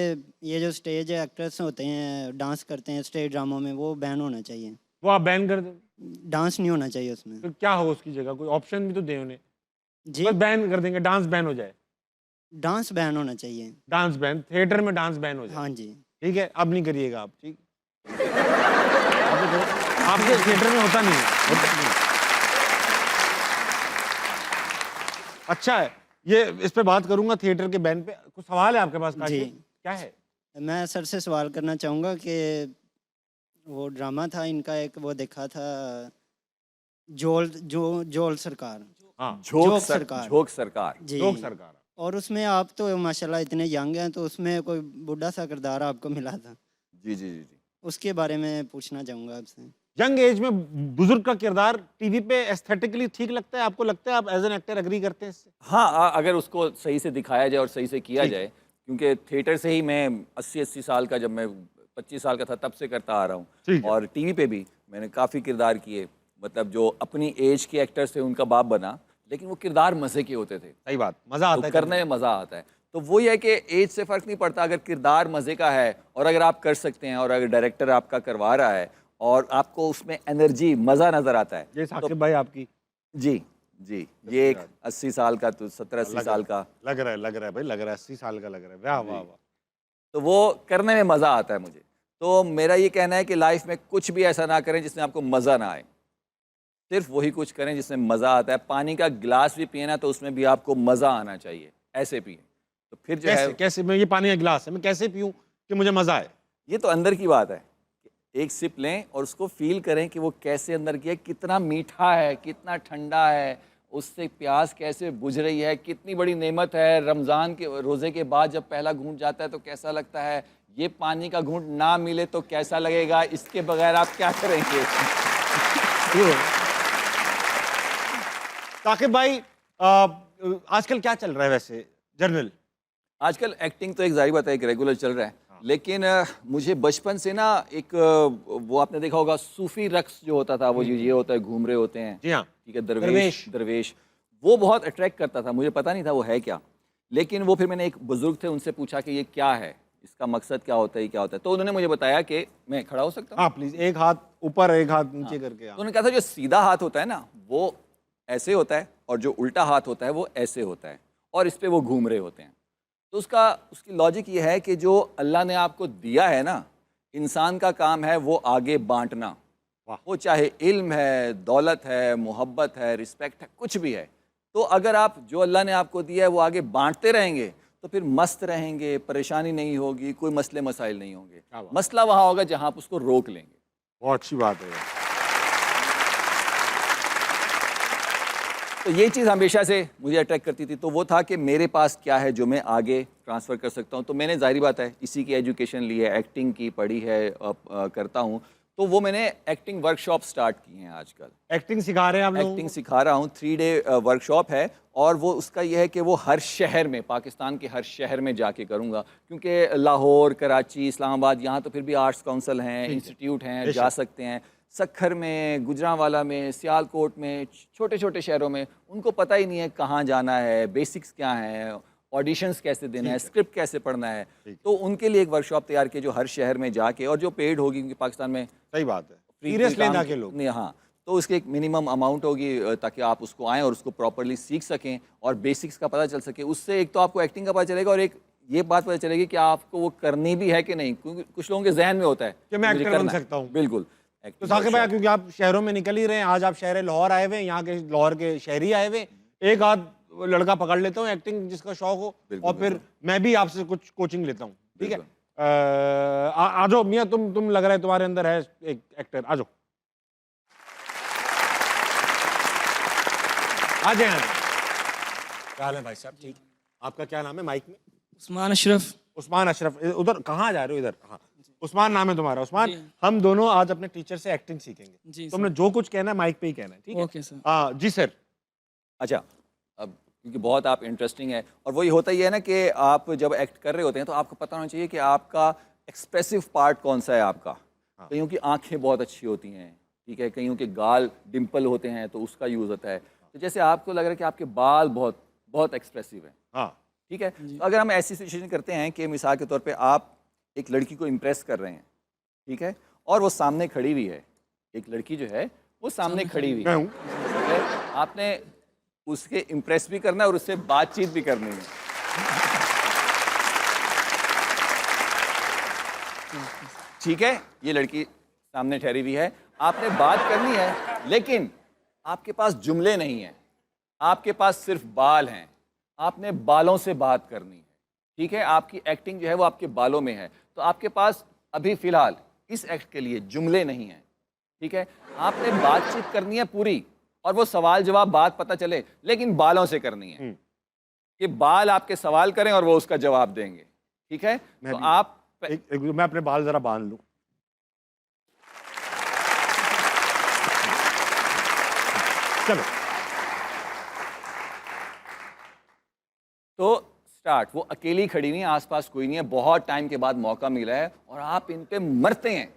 ये जो स्टेज एक्टर्स होते हैं, डांस करते हैं स्टेज ड्रामों में, वो बैन होना चाहिए। वो आप बैन कर दें डांस नहीं होना चाहिए उसमें। तो क्या हो उसकी जगह? कोई ऑप्शन भी तो दें उन्हें। जी, बस बैन कर देंगे, डांस बैन हो जाए। डांस बैन होना चाहिए। डांस बैन, थिएटर में डांस बैन हो जाए। हाँ जी। ठीक है, अब नहीं करिएगा आप। ठीक, आपके थिएटर में होता नहीं है। अच्छा है, ये इस पे बात करूंगा थिएटर के बैन पे। कुछ सवाल है आपके पास काशिफ? जी। क्या है? मैं सर से सवाल करना चाहूँगा कि वो ड्रामा था इनका, एक वो देखा था जोल सरकार। हाँ, झोंक सरकार। झोंक सरकार। जी। लोक सरकार। और उसमें आप तो माशाल्लाह इतने यंग हैं, तो उसमें कोई बूढ़ा सा किरदार आपको मिला था, जी जी जी जी। उसके बारे में पूछना चाहूँगा आपसे। यंग एज में बुजुर्ग का किरदार टीवी पे एस्थेटिकली ठीक लगता है आपको? लगता है आप एज एन एक्टर एग्री करते हैं इससे? हाँ, अगर उसको सही से दिखाया जाए और सही से किया जाए, क्योंकि थिएटर से ही मैं 80 साल का, जब मैं 25 साल का था तब से करता आ रहा ठीक हूँ, है। और टीवी पे भी मैंने काफ़ी किरदार किए। मतलब जो अपनी एज के एक्टर्स थे उनका बाप बना, लेकिन वो किरदार मज़े के होते थे। सही बात, मजा आता तो है करने में मज़ा आता है। तो वही है कि एज से फ़र्क नहीं पड़ता, अगर किरदार मज़े का है और अगर आप कर सकते हैं और अगर डायरेक्टर आपका करवा रहा है और आपको उसमें एनर्जी, मज़ा नज़र आता है। ये साकिब भाई आपकी जी जी, ये एक 80 साल का, तो 70-80 साल का, लग रहा है भाई, लग रहा है 80 साल का लग रहा है। वाह वाह वाह। तो वो करने में मज़ा आता है मुझे। तो मेरा ये कहना है कि लाइफ में कुछ भी ऐसा ना करें जिसमें आपको मज़ा ना आए, सिर्फ वही कुछ करें जिसमें मज़ा आता है। पानी का गिलास भी पिए ना, तो उसमें भी आपको मज़ा आना चाहिए, ऐसे पिए। तो फिर जो कैसे है, कैसे मैं, ये पानी का गिलास है, मैं कैसे पीऊं कि मुझे मजा आए? ये तो अंदर की बात है। एक सिप लें और उसको फील करें कि वो कैसे अंदर की है, कितना मीठा है, कितना ठंडा है, उससे प्यास कैसे बुझ रही है, कितनी बड़ी नेमत है। रमज़ान के रोज़े के बाद जब पहला घूंट जाता है तो कैसा लगता है, ये पानी का घूंट ना मिले तो कैसा लगेगा, इसके बगैर आप क्या करेंगे? साकिब भाई, आजकल क्या चल रहा है वैसे जर्नल? आजकल एक्टिंग तो एक जारी बात है, एक रेगुलर चल रहा है, लेकिन मुझे बचपन से ना एक वो आपने देखा होगा सूफी रक्स जो होता था, वो ये होता है, घूम रहे होते हैं, जी हाँ, ठीक है, दरवेश, वो बहुत अट्रैक्ट करता था। मुझे पता नहीं था वो है क्या, लेकिन वो फिर मैंने एक बुजुर्ग थे उनसे पूछा कि ये क्या है, इसका मकसद क्या होता है, ये क्या होता है। तो उन्होंने मुझे बताया कि मैं खड़ा हो सकता हूँ? हाँ प्लीज, एक हाथ ऊपर एक हाथ नीचे करके। तो उन्होंने कहा था जो सीधा हाथ होता है ना वो ऐसे होता है, और जो उल्टा हाथ होता है वो ऐसे होता है, और इस पे वो घूम रहे होते हैं। तो उसकी लॉजिक ये है कि जो अल्लाह ने आपको दिया है ना, इंसान का काम है वो आगे बांटना। वो चाहे इल्म है, दौलत है, मोहब्बत है, रिस्पेक्ट है, कुछ भी है। तो अगर आप जो अल्लाह ने आपको दिया है वो आगे बांटते रहेंगे तो फिर मस्त रहेंगे, परेशानी नहीं होगी, कोई मसले मसाइल नहीं होंगे। मसला वहाँ होगा जहाँ आप उसको रोक लेंगे। बहुत अच्छी बात है। तो ये चीज़ हमेशा से मुझे अट्रैक्ट करती थी। तो वो था कि मेरे पास क्या है जो मैं आगे ट्रांसफ़र कर सकता हूँ। तो मैंने ज़ाहिर बात है इसी की एजुकेशन ली है, एक्टिंग की पढ़ी है, करता हूँ। तो वो मैंने एक्टिंग वर्कशॉप स्टार्ट की हैं आजकल। एक्टिंग सिखा रहे हैं आप लोगों को? एक्टिंग सिखा रहा हूँ, 3 डे वर्कशॉप है, और वो उसका ये है कि वो हर शहर में, पाकिस्तान के हर शहर में जाके करूँगा, क्योंकि लाहौर, कराची, इस्लामाबाद, यहाँ तो फिर भी आर्ट्स काउंसिल हैं, इंस्टीट्यूट हैं, जा सकते हैं। सक्खर में, गुजरांवाला में, सियालकोट में, छोटे छोटे शहरों में उनको पता ही नहीं है कहाँ जाना है, बेसिक्स क्या हैं, ऑडिशंस कैसे देना है, स्क्रिप्ट कैसे पढ़ना है। तो उनके लिए एक वर्कशॉप तैयार की जो हर शहर में जाके, और जो पेड होगी, क्योंकि पाकिस्तान में सही बात है, फ्री सीरियस काम लेना के लोग नहीं, हाँ, तो उसके एक मिनिमम अमाउंट होगी ताकि आप उसको आएँ और उसको प्रॉपरली सीख सकें और बेसिक्स का पता चल सके। उससे एक तो आपको एक्टिंग का पता चलेगा और एक ये बात पता चलेगी कि आपको वो करनी भी है कि नहीं, क्योंकि कुछ लोगों के जहन में होता है कि मैं मुझे एक्टर बन करना है। सकता हूँ। बिल्कुल। तो साकिब भाई, क्योंकि आप शहरों में निकल ही रहे हैं, आज आप शहर लाहौर आए हुए हैं, यहाँ के लाहौर के शहरी आए हुए, एक आध लड़का पकड़ लेता हूँ एक्टिंग जिसका शौक हो, और फिर मैं भी आपसे कुछ कोचिंग लेता हूँ, ठीक है? आ जाओ मियाँ, तुम लग रहा है तुम्हारे अंदर है एक एक्टर, आ जाओ, आ जाए। क्या हाल है भाई साहब? ठीक। आपका क्या नाम है माइक में? उस्मान अशरफ। उस्मान अशरफ। उधर कहाँ जा रहे हो? इधर? हाँ, उस्मान नाम है तुम्हारा। उस्मान, जी। हम दोनों आज अपने टीचर से एक्टिंग सीखेंगे। जी तुमने जो कुछ कहना है माइक पे ही कहना है, ठीक है? Okay sir. जी सर। अच्छा, अब क्योंकि बहुत आप इंटरेस्टिंग है, और वही होता ही है ना कि आप जब एक्ट कर रहे होते हैं तो आपको पता होना चाहिए कि आपका एक्सप्रेसिव पार्ट कौन सा है आपका। कईयों की आंखें बहुत अच्छी होती हैं, ठीक है, कईयों के गाल डिम्पल होते हैं तो उसका यूज़ होता है। तो जैसे आपको लग रहा है कि आपके बाल बहुत बहुत एक्सप्रेसिव हैं, हाँ, ठीक है, तो अगर हम ऐसी सिचुएशन करते हैं कि मिसाल के तौर पे आप एक लड़की को इम्प्रेस कर रहे हैं, ठीक है, और वो सामने खड़ी हुई है, एक लड़की जो है वो सामने खड़ी हुई मैं है, हूँ। ठीक है, आपने उसके इम्प्रेस भी करना है और उससे बातचीत भी करनी है। ठीक है, ये लड़की सामने ठहरी हुई है, आपने बात करनी है, लेकिन आपके पास जुमले नहीं हैं, आपके पास सिर्फ बाल हैं, आपने बालों से बात करनी है, ठीक है, आपकी एक्टिंग जो है वो आपके बालों में है, तो आपके पास अभी फिलहाल इस एक्ट के लिए जुमले नहीं हैं, ठीक है, आपने बातचीत करनी है पूरी, और वो सवाल जवाब बात पता चले, लेकिन बालों से करनी है कि बाल आपके सवाल करें और वो उसका जवाब देंगे, ठीक है, मैं तो भी- आप मैं अपने बाल जरा बांध लूं। चलो, तो स्टार्ट। वो अकेली खड़ी हुई है, आसपास कोई नहीं है, बहुत टाइम के बाद मौका मिला है और आप इन पे मरते हैं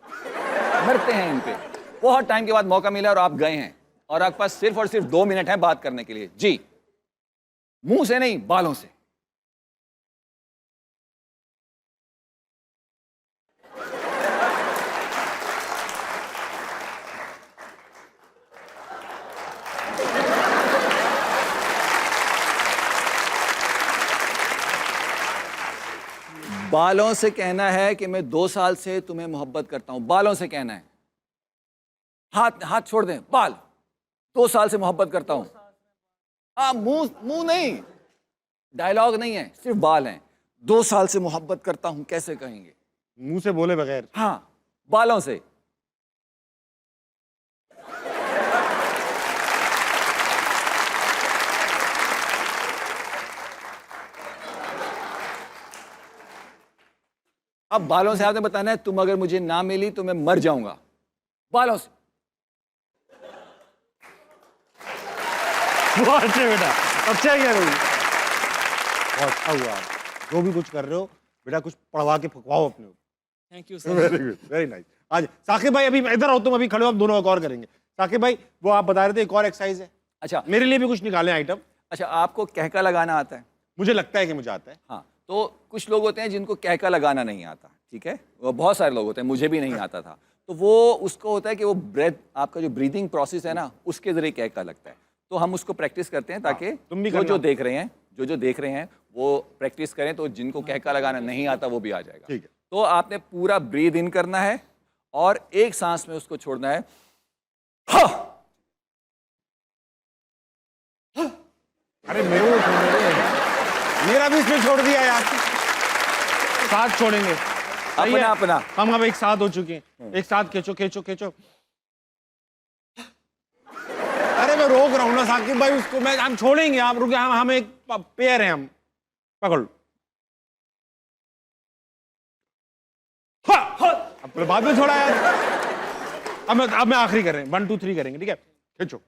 इन पे, बहुत टाइम के बाद मौका मिला है और आप गए हैं और आपके पास सिर्फ और सिर्फ 2 मिनट है बात करने के लिए। जी, मुंह से नहीं, बालों से। बालों से कहना है कि मैं 2 साल से तुम्हें मोहब्बत करता हूं, बालों से कहना है। हाथ हाथ छोड़ दें, बाल। 2 साल से मोहब्बत करता हूं। हाँ, मुंह नहीं, डायलॉग नहीं है, सिर्फ बाल हैं। 2 साल से मोहब्बत करता हूं कैसे कहेंगे? मुंह से बोले बगैर। हाँ, बालों से। अब बालों से आपने बताना है तुम अगर मुझे ना मिली तो मैं मर जाऊंगा, बालों से। बहुत अच्छे बेटा, अच्छा किया भाई, बहुत अच्छा हुआ। जो भी कुछ कर रहे हो बेटा, कुछ पढ़वा के फकवाओ अपने ऊपर। Thank you sir. Very good, very nice. आज साकिब भाई अभी इधर आओ, तुम अभी खड़े हो, आप दोनों एक और करेंगे। साकिब भाई, वो आप बता रहे थे एक और एक्सरसाइज है, अच्छा मेरे लिए भी कुछ निकालें आइटम। अच्छा, आपको कहका लगाना आता है? मुझे लगता है कि मुझे आता है। हाँ, तो कुछ लोग होते हैं जिनको कहका लगाना नहीं आता, ठीक है, वो बहुत सारे लोग होते हैं, मुझे भी नहीं आता था। तो वो उसको होता है कि वो ब्रेथ, आपका जो ब्रीदिंग प्रोसेस है ना, उसके जरिए कहका लगता है। तो हम उसको प्रैक्टिस करते हैं ताकि तुम भी जो करना। जो देख रहे हैं, जो देख रहे हैं वो प्रैक्टिस करें, तो जिनको कहका लगाना नहीं आता वो भी आ जाएगा। ठीक है। तो आपने पूरा ब्रीद इन करना है और एक सांस में उसको छोड़ना है। हाँ। अरे मेरे को छोड़ने दे। मेरा भी इसमें छोड़ दिया यार। साथ छोड़ेंगे। सही है? अपना हम अब एक साथ हो चुके हैं। एक साथ खींचो खींचो खींचो। अरे मैं रोक रहा हूँ ना साकिब भाई उसको, मैं हम छोड़ेंगे, आप रुके, हम एक पेयर हैं, हम पकड़ लो। अब तो बाद में छोड़ा यार। अब मैं आखिरी कर रहे हैं, 1 2 3 करेंगे, ठीक है? खींचो।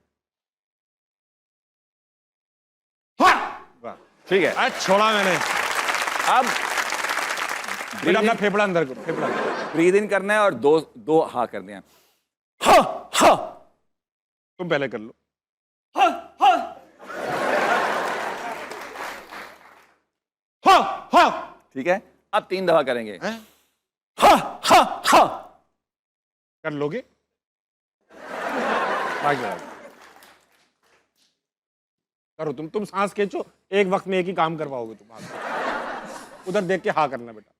ठीक है, आज छोड़ा मैंने। अब बेटा अपना फेफड़ा अंदर करो, फेफड़ा अंदर। ब्रीद इन करना है और दो हाँ करने हैं। हाँ हाँ। तुम पहले कर लो। हाँ हाँ हाँ हाँ। ठीक है, अब 3 दफा करेंगे। हैं? हाँ हाँ हाँ। कर लोगे? बाकी करो, तुम सांस खींचो, एक वक्त में एक ही काम करवाओगे तुम। उधर देख के हाँ करना बेटा।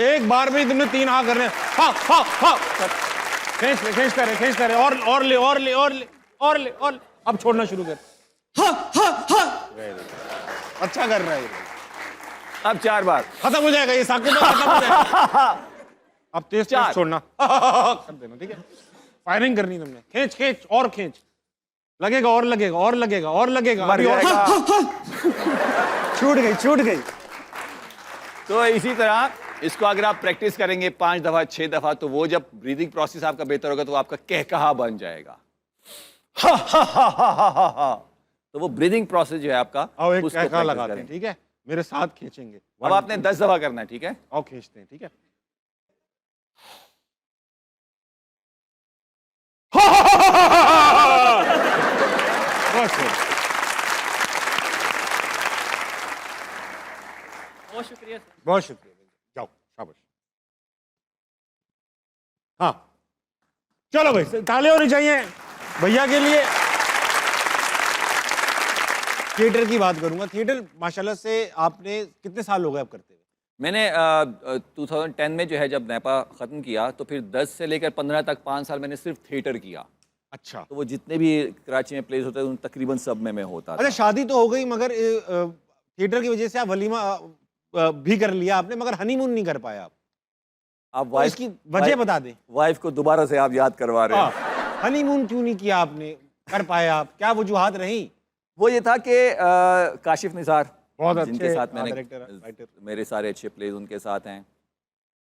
एक बार में तुमने 3 हाँ करने। हाँ हाँ हाँ। खींचते रहे और ले। अब छोड़ना शुरू कर। अच्छा कर रहा है। अब 4 बार। खत्म हो जाएगा ये साकिब भाई, खत्म हो जाएगा। अब तेज 4 छोड़ना। कर देना, ठीक है? फायरिंग करनी तुमने। खींच और खींच। लगेगा और लगेगा और लगेगा और लगेगा। मर अभी और जाएगा। छूट गई। तो इसी तरह इसको अगर आप प्रैक्टिस करेंगे 5 दफा 6 दफा, तो वो जब ब्रीदिंग प्रोसेस आपका बेहतर होगा तो वो आपका कहकहा बन जाएगा। हा हा हा हा हा हा हा। तो वो ब्रीदिंग प्रोसेस जो है आपका, आओ एक उसको कहका practice लगाते हैं, करें। ठीक है? मेरे साथ खींचेंगे। अब आपने 10 दफा करना है, ठीक है? आओ खींचते हैं, ठीक है? बहुत शुक्रिया। बहुत शुक्रिया सर। बहुत शुक्रिया, जाओ शाबाश। हाँ चलो भाई, ताले होनी चाहिए भैया के लिए। थिएटर की बात करूंगा। थिएटर माशाल्लाह से आपने कितने साल हो गए अब करते हुए? मैंने 2010 में जो है जब नेपा ख़त्म किया, तो फिर 10 से लेकर 15 तक 5 साल मैंने सिर्फ थिएटर किया। अच्छा तो वो जितने भी कराची में प्लेस होते हैं उन तकरीबन सब में मैं होता अच्छा, था। शादी तो हो गई मगर थिएटर की वजह से आप वलीमा भी कर लिया आपने, मगर हनीमून नहीं कर पाया आप। आप तो इसकी वजह बता दें। वाइफ को दोबारा से आप याद करवा रहे हैं। हनीमून क्यों नहीं किया आपने, कर पाए आप? क्या वजूहात रही? वो ये था कि काशिफ निसार, बहुत अच्छे जिनके साथ मैंने डायरेक्टर, राइटर। मेरे सारे अच्छे प्लेज उनके साथ हैं।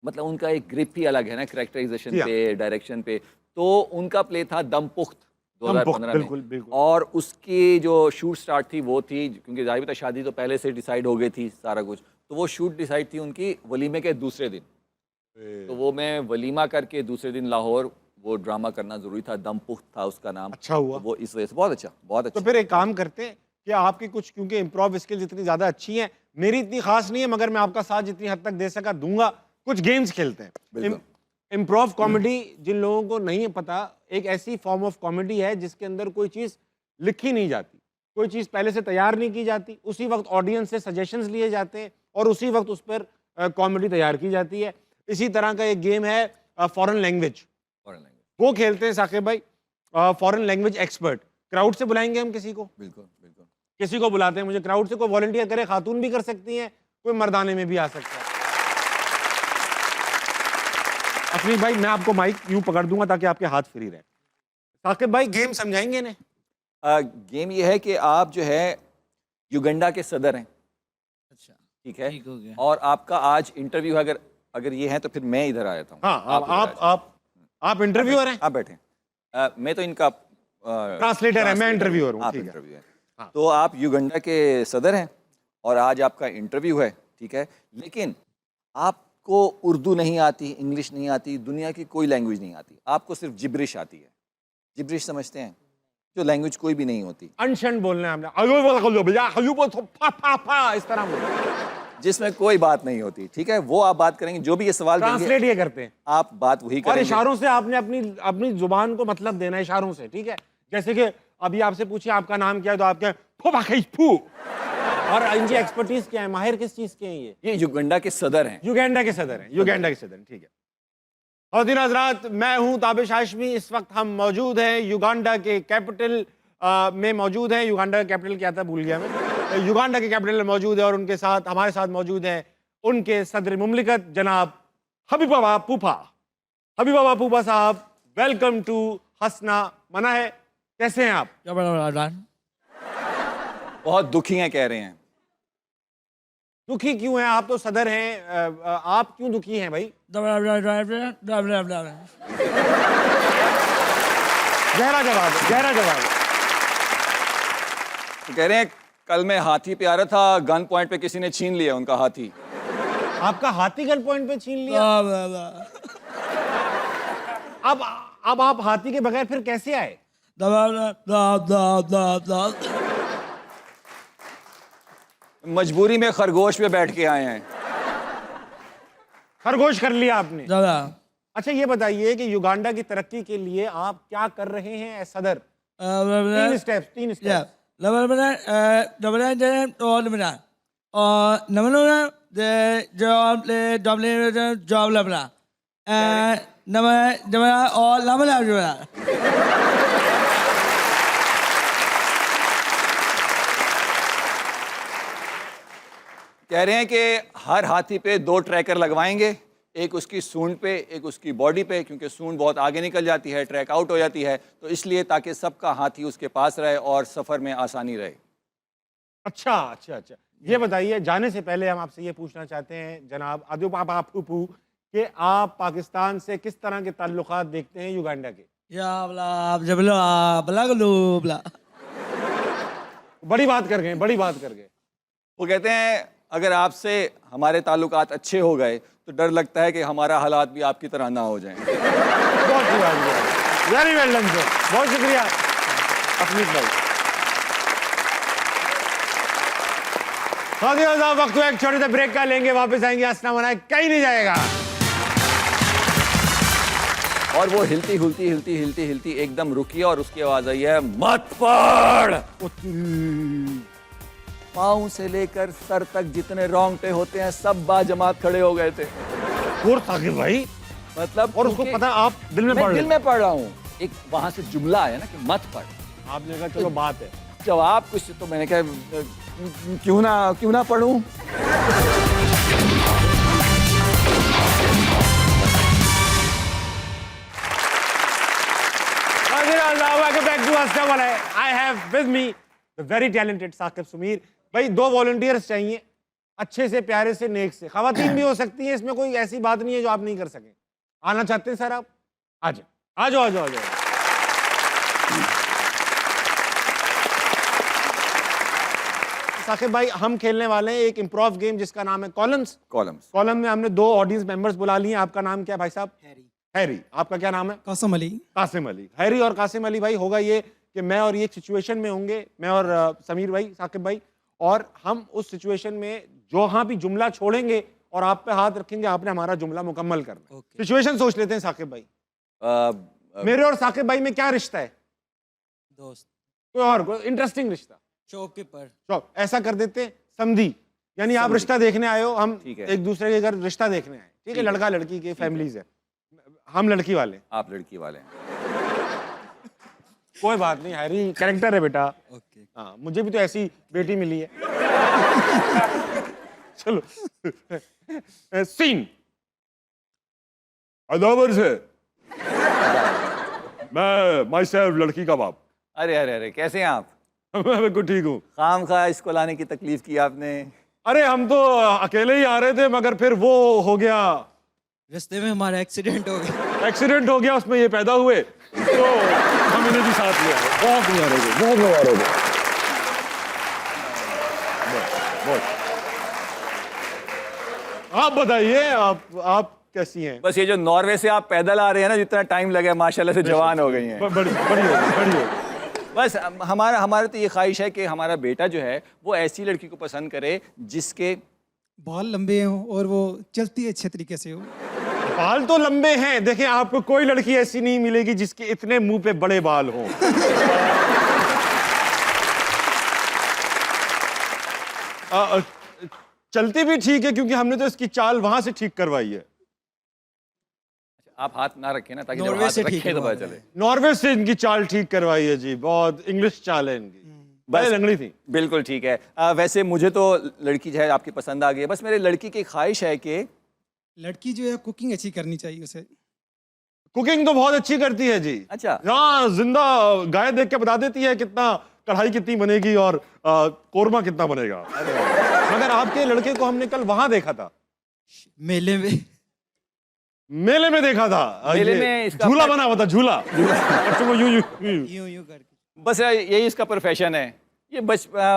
मतलब उनका एक ग्रिप ही अलग है ना, कैरेक्टराइजेशन जी हाँ। पे, डायरेक्शन पे। तो उनका प्ले था दमपुख्त 2015 बिल्कुल, में। बिल्कुल। और उसकी जो शूट स्टार्ट थी वो थी, क्योंकि जाहिर था शादी तो पहले से डिसाइड हो गई थी सारा कुछ, तो वो शूट डिसाइड थी उनकी वलीमे के दूसरे दिन। तो वो मैं वलीमा करके दूसरे दिन लाहौर वो ड्रामा करना ज़रूरी था, दमपुख्त था उसका नाम। अच्छा हुआ। तो वो इस वजह से बहुत अच्छा, बहुत तो अच्छा। फिर एक काम करते हैं कि आपकी कुछ, क्योंकि इम्प्रोव स्किल्स इतनी ज़्यादा अच्छी हैं, मेरी इतनी खास नहीं है, मगर मैं आपका साथ जितनी हद तक दे सका दूंगा। कुछ गेम्स खेलते हैं। बिल्कुल। इम्प्रोव कॉमेडी जिन लोगों को नहीं है पता, एक ऐसी फॉर्म ऑफ कॉमेडी है जिसके अंदर कोई चीज़ लिखी नहीं जाती, कोई चीज़ पहले से तैयार नहीं की जाती, उसी वक्त ऑडियंस से सजेशंस लिए जाते हैं और उसी वक्त उस पर कॉमेडी तैयार की जाती है। इसी तरह का एक गेम है फॉरेन लैंग्वेज, वो खेलते हैं साकिब भाई। फॉरेन लैंग्वेज एक्सपर्ट, क्राउड से बुलाएंगे हम किसी को, बिल्कुल बिल्कुल। किसी को बुलाते हैं, मुझे क्राउड से कोई वॉलंटियर करे, खातून भी कर सकती हैं, कोई मर्दाने में भी आ सकता है। अफरीक भाई, मैं आपको माइक यूं पकड़ दूंगा ताकि आपके हाथ फ्री रहे। साकिब भाई गेम समझाएंगे इन्हें? गेम ये है कि आप जो है युगंडा के सदर हैं, अच्छा ठीक है? ठीक हो गया। और आपका आज इंटरव्यू है, अगर ये है तो फिर मैं इधर आ जाता हूँ। हाँ, आप इंटरव्यूअर हैं? आप बैठे। मैं तो इनका ट्रांसलेटर है, मैं इंटरव्यूअर हूँ, आप ठीक है। इंटरव्यू है। हाँ। तो आप युगंडा के सदर हैं और आज आपका इंटरव्यू है, ठीक है? लेकिन आपको उर्दू नहीं आती, इंग्लिश नहीं आती, दुनिया की कोई लैंग्वेज नहीं आती, आपको सिर्फ जिब्रिश आती है। जिब्रिश समझते हैं? जो लैंग्वेज कोई भी नहीं होती, अनशन बोलना है हमने, इस तरह बोलना, जिसमें कोई बात नहीं होती, ठीक है? वो आप बात करेंगे, जो भी ये सवाल देंगे ट्रांसलेट ये करते हैं आप बात वही और करेंगे। इशारों से आपने अपनी जुबान को मतलब देना है, इशारों से, ठीक है? जैसे कि अभी आपसे पूछिए आपका नाम क्या है, तो आप क्या फू। और इनकी एक्सपर्टीज क्या है, माहिर किस चीज के हैं ये युगंडा के सदर हैं। युगांडा के सदर हैं, युगांडा के सदर हैं, ठीक है। ख़वातीन हज़रात, मैं हूं ताबिश हाशमी। इस वक्त हम मौजूद हैं युगांडा के कैपिटल में मौजूद हैं। युगांडा का कैपिटल क्या था भूल गया मैं। युगांडा के कैपिटल में मौजूद है और उनके साथ हमारे साथ मौजूद हैं उनके सदर मुमलिकत जनाब हबीबा पूपा। हबीबा पूपा साहब, वेलकम टू हंसना मना है। कैसे हैं आप? बहुत दुखी हैं कह रहे हैं। दुखी क्यों हैं? आप तो सदर हैं, आप क्यों दुखी हैं भाई? गहरा जवाब है, गहरा जवाब है। तो कह रहे हैं कल मैं हाथी पे आ रहा था, गन पॉइंट पे किसी ने छीन लिया उनका हाथी। आपका हाथी गन पॉइंट पे छीन लिया? अब आप हाथी के बगैर फिर कैसे आए? मजबूरी में खरगोश पे बैठ के आए हैं। खरगोश कर लिया आपने? अच्छा ये बताइए कि युगांडा की तरक्की के लिए आप क्या कर रहे हैं एज सदर? तीन स्टेप्स। कह रहे हैं कि हर हाथी पे 2 ट्रैकर लगवाएंगे, एक उसकी सूंड पे, एक उसकी बॉडी पे, क्योंकि सूंड बहुत आगे निकल जाती है, ट्रैक आउट हो जाती है, तो इसलिए ताकि सबका हाथी उसके पास रहे और सफ़र में आसानी रहे। अच्छा। ये बताइए, जाने से पहले हम आपसे ये पूछना चाहते हैं जनाब आदित्य पापा फूफू कि आप पाकिस्तान से किस तरह के ताल्लुकात देखते हैं युगांडा के? या बला जबला बला गलो बला। बड़ी बात कर गए, बड़ी बात कर गए। वो कहते हैं अगर आपसे हमारे ताल्लुकात अच्छे हो गए तो डर लगता है कि हमारा हालात भी आपकी तरह ना हो जाएं। बहुत सी बात, वेरी वेल डन सर, बहुत शुक्रिया अफनीस भाई। साहब वक्त हुआ एक छोटे से ब्रेक का, लेंगे वापस आएंगे, अस्सलाम वालेकुम, कहीं नहीं जाएगा। और वो हिलती हिलती हिलती हिलती हिलती एकदम रुकी और उसकी आवाज आई है, मत पड़। पाँव से लेकर सर तक जितने रोंगटे होते हैं सब बाजमात खड़े हो गए थे। और साकिब भाई मतलब और उसको पता आप दिल में मैं पढ़ दिल रहे में पढ़ रहा हूँ, एक वहां से जुमला आया ना कि मत पढ़। आपने कहा चलो बात है, जवाब कुछ तो मैंने कहा क्यों ना पढ़ूं। I have with me the very talented Saqib Sumeer भाई। 2 वॉलंटियर्स चाहिए, अच्छे से, प्यारे से, नेक से। खवातीन भी हो सकती हैं, इसमें कोई ऐसी बात नहीं है जो आप नहीं कर सकें। आना चाहते हैं सर आप? आ जाओ आ जाओ आ जाओ आ जाओ। साकिब भाई हम खेलने वाले हैं एक इम्प्रोव गेम जिसका नाम है कॉलम्स। कॉलम में हमने 2 ऑडियंस मेंबर्स बुला लिए। आपका नाम क्या है भाई साहब? हैरी। आपका क्या नाम है? कासिम अली। कासिम अली। हैरी और कासिम अली भाई, होगा ये कि मैं और ये एक सिचुएशन में होंगे, मैं और समीर भाई, साकिब भाई, और हम उस सिचुएशन में जहाँ भी जुमला छोड़ेंगे और आप पे हाथ रखेंगे, आपने हमारा जुमला मुकम्मल करना। सिचुएशन सोच लेते हैं साकिब भाई। मेरे और साकिब भाई में क्या रिश्ता है? दोस्त। कोई और कोई इंटरेस्टिंग रिश्ता? शॉपकीपर। शॉप। ऐसा कर देते हैं समधी, यानी आप रिश्ता देखने आए हो, हम ठीक है। एक दूसरे के घर रिश्ता देखने आए, ठीक है? लड़का लड़की के फैमिलीज है, हम लड़की वाले, आप लड़की वाले हैं। कोई बात नहीं, हैरी कैरेक्टर है बेटा। हाँ, मुझे भी तो ऐसी बेटी मिली है। चलो सीन। अदावर से मैं माई सेल्फ, लड़की का बाप। अरे अरे अरे, कैसे हैं आप? मैं बिल्कुल ठीक हूँ। खाम खा इसको लाने की तकलीफ की आपने। अरे हम तो अकेले ही आ रहे थे, मगर फिर वो हो गया, रास्ते में हमारा एक्सीडेंट हो गया। एक्सीडेंट हो गया, उसमें ये पैदा हुए, तो हम इन्हें भी साथ लिया। बहुत बीमार हो गए, बहुत बीमार हो गए। आप बताइए, आप कैसी हैं? बस ये जो नॉर्वे से आप पैदल आ रहे हैं ना, जितना टाइम लगे, माशाल्लाह से जवान हो गई हैं। बड़ी हो। बस हमारा तो ये ख्वाहिश है कि हमारा बेटा जो है वो ऐसी लड़की को पसंद करे जिसके बाल लंबे हों और वो चलती है अच्छे तरीके से हो। बाल तो लंबे हैं, देखें आपको कोई लड़की ऐसी नहीं मिलेगी जिसके इतने मुंह पे बड़े बाल हों। चलती भी ठीक है, क्योंकि हमने तो इसकी चाल वहां से ठीक करवाई है। आप हाथ ना रखें ना, ताकि जब नॉर्वे हाथ से ठीक रखें तो हुआ पता है। चले। नॉर्वे से इनकी चाल ठीक करवाई है जी, बहुत इंग्लिश चाल है इनकी, बस लंगड़ी थी। बिल्कुल ठीक है। वैसे मुझे तो लड़की जो है आपकी पसंद आ गई है। बस मेरे लड़की की ख्वाहिश है कि लड़की जो है कुकिंग अच्छी करनी चाहिए उसे। कुकिंग तो बहुत अच्छी करती है जी। अच्छा। हाँ, जिंदा गाय देख के बता देती है कितना कढ़ाई कितनी बनेगी और कोरमा कितना बनेगा। मगर आपके लड़के को हमने कल वहां देखा था, मेले में देखा था। मेले ये में इसका झूला बना हुआ था, झूला। बच्चों को यूं यूं करके। बस यही इसका प्रोफेशन है। ये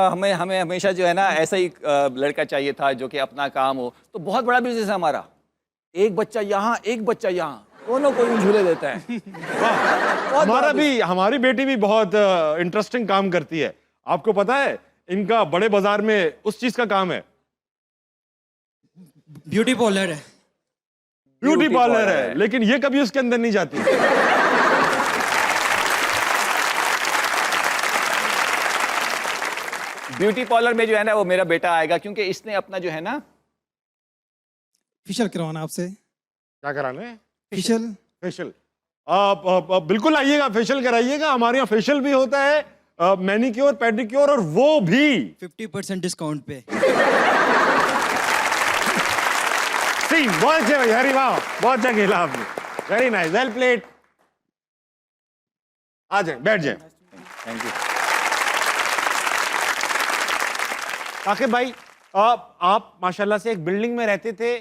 हमें हमेशा जो है ना ऐसा ही लड़का चाहिए था जो कि अपना काम हो। तो बहुत बड़ा बिजनेस है हमारा, एक बच्चा यहाँ एक बच्चा यहाँ, दोनों को यूं झूले देता है। हमारी बेटी भी बहुत इंटरेस्टिंग काम करती है। आपको पता है इनका बड़े बाजार में उस चीज का काम है, ब्यूटी पार्लर है। ब्यूटी पार्लर है, लेकिन ये कभी उसके अंदर नहीं जाती। ब्यूटी पार्लर में जो है ना वो मेरा बेटा आएगा, क्योंकि इसने अपना जो है ना फेशियल करवाना आपसे। क्या कराना है? फेशियल। आप बिल्कुल आइएगा, फेशियल कराइएगा। हमारे यहाँ फेशियल भी होता है, मैनिक्योर, पेडिक्योर, और वो भी 50% डिस्काउंट पे। बहुत अच्छे भाई, हरी वाह, बहुत अच्छा खेला आपने, वेरी नाइस, वेल प्लेड। आ जाए, बैठ जाए। Thank you. साकिब भाई, आप माशाल्लाह से एक बिल्डिंग में रहते थे,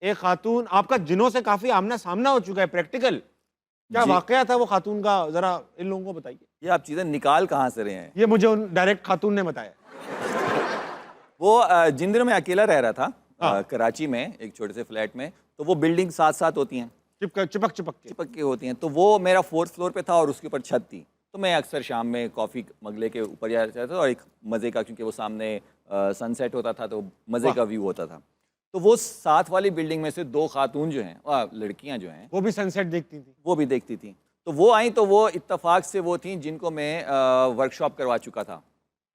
एक खातून, आपका जिनों से काफी आमना सामना हो चुका है, प्रैक्टिकल क्या जी। वाकया था वो खातून का, जरा इन लोगों को बताइए। ये आप चीज़ें निकाल कहाँ से रहे हैं? ये मुझे उन डायरेक्ट खातून ने बताया। वो जिन दिनों मैं अकेला रह रहा था हाँ। कराची में एक छोटे से फ्लैट में, तो वो बिल्डिंग साथ साथ होती हैं, चिपक चिपक चिपक के। चिपक के होती हैं। तो वो मेरा 4th फ्लोर पे था और उसके ऊपर छत थी। तो मैं अक्सर शाम में कॉफ़ी मगले के ऊपर जाता था और एक मज़े का, क्योंकि वो सामने सनसेट होता था तो मज़े का व्यू होता था। तो वो साथ वाली बिल्डिंग में से 2 खातून जो हैं, लड़कियां जो हैं, वो भी सनसेट देखती थी। वो भी देखती थी। तो वो आई, तो वो इत्तेफाक से वो थी जिनको मैं वर्कशॉप करवा चुका था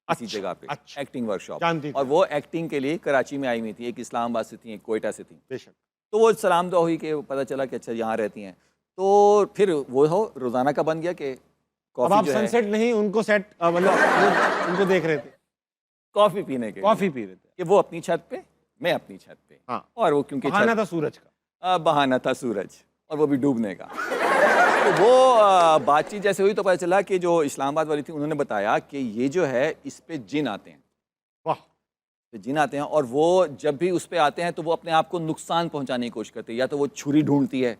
इसी अच्छा, जगह पे, अच्छा। Acting workshop. जानती थी। और वो एक्टिंग के लिए कराची में आई हुई थी, एक इस्लामाबाद से थी, एक कोयटा से थी। बेशक। तो वो सलाम दुआ हुई कि पता चला कि अच्छा यहाँ रहती हैं। तो फिर वो हो रोज़ाना का बन गया कि अब कॉफ़ी आप जो है, सनसेट नहीं, उनको सेट मतलब उनको देख रहे थे, कॉफ़ी पीने के लिए, कॉफी पी रहे थे। कि वो अपनी छत पे, मैं अपनी छत पे। हाँ। और वो क्योंकि बहाना छत- था सूरज का। बहाना था सूरज, और वो भी डूबने का। तो वो बातचीत जैसे हुई तो पता चला कि जो इस्लामाबाद वाली थी उन्होंने बताया कि ये जो है इस पे जिन आते हैं, वाह। तो जिन आते हैं, और वो जब भी उस पे आते हैं तो वो अपने आप को नुकसान पहुंचाने की कोशिश करते हैं। या तो वो छुरी ढूंढती है,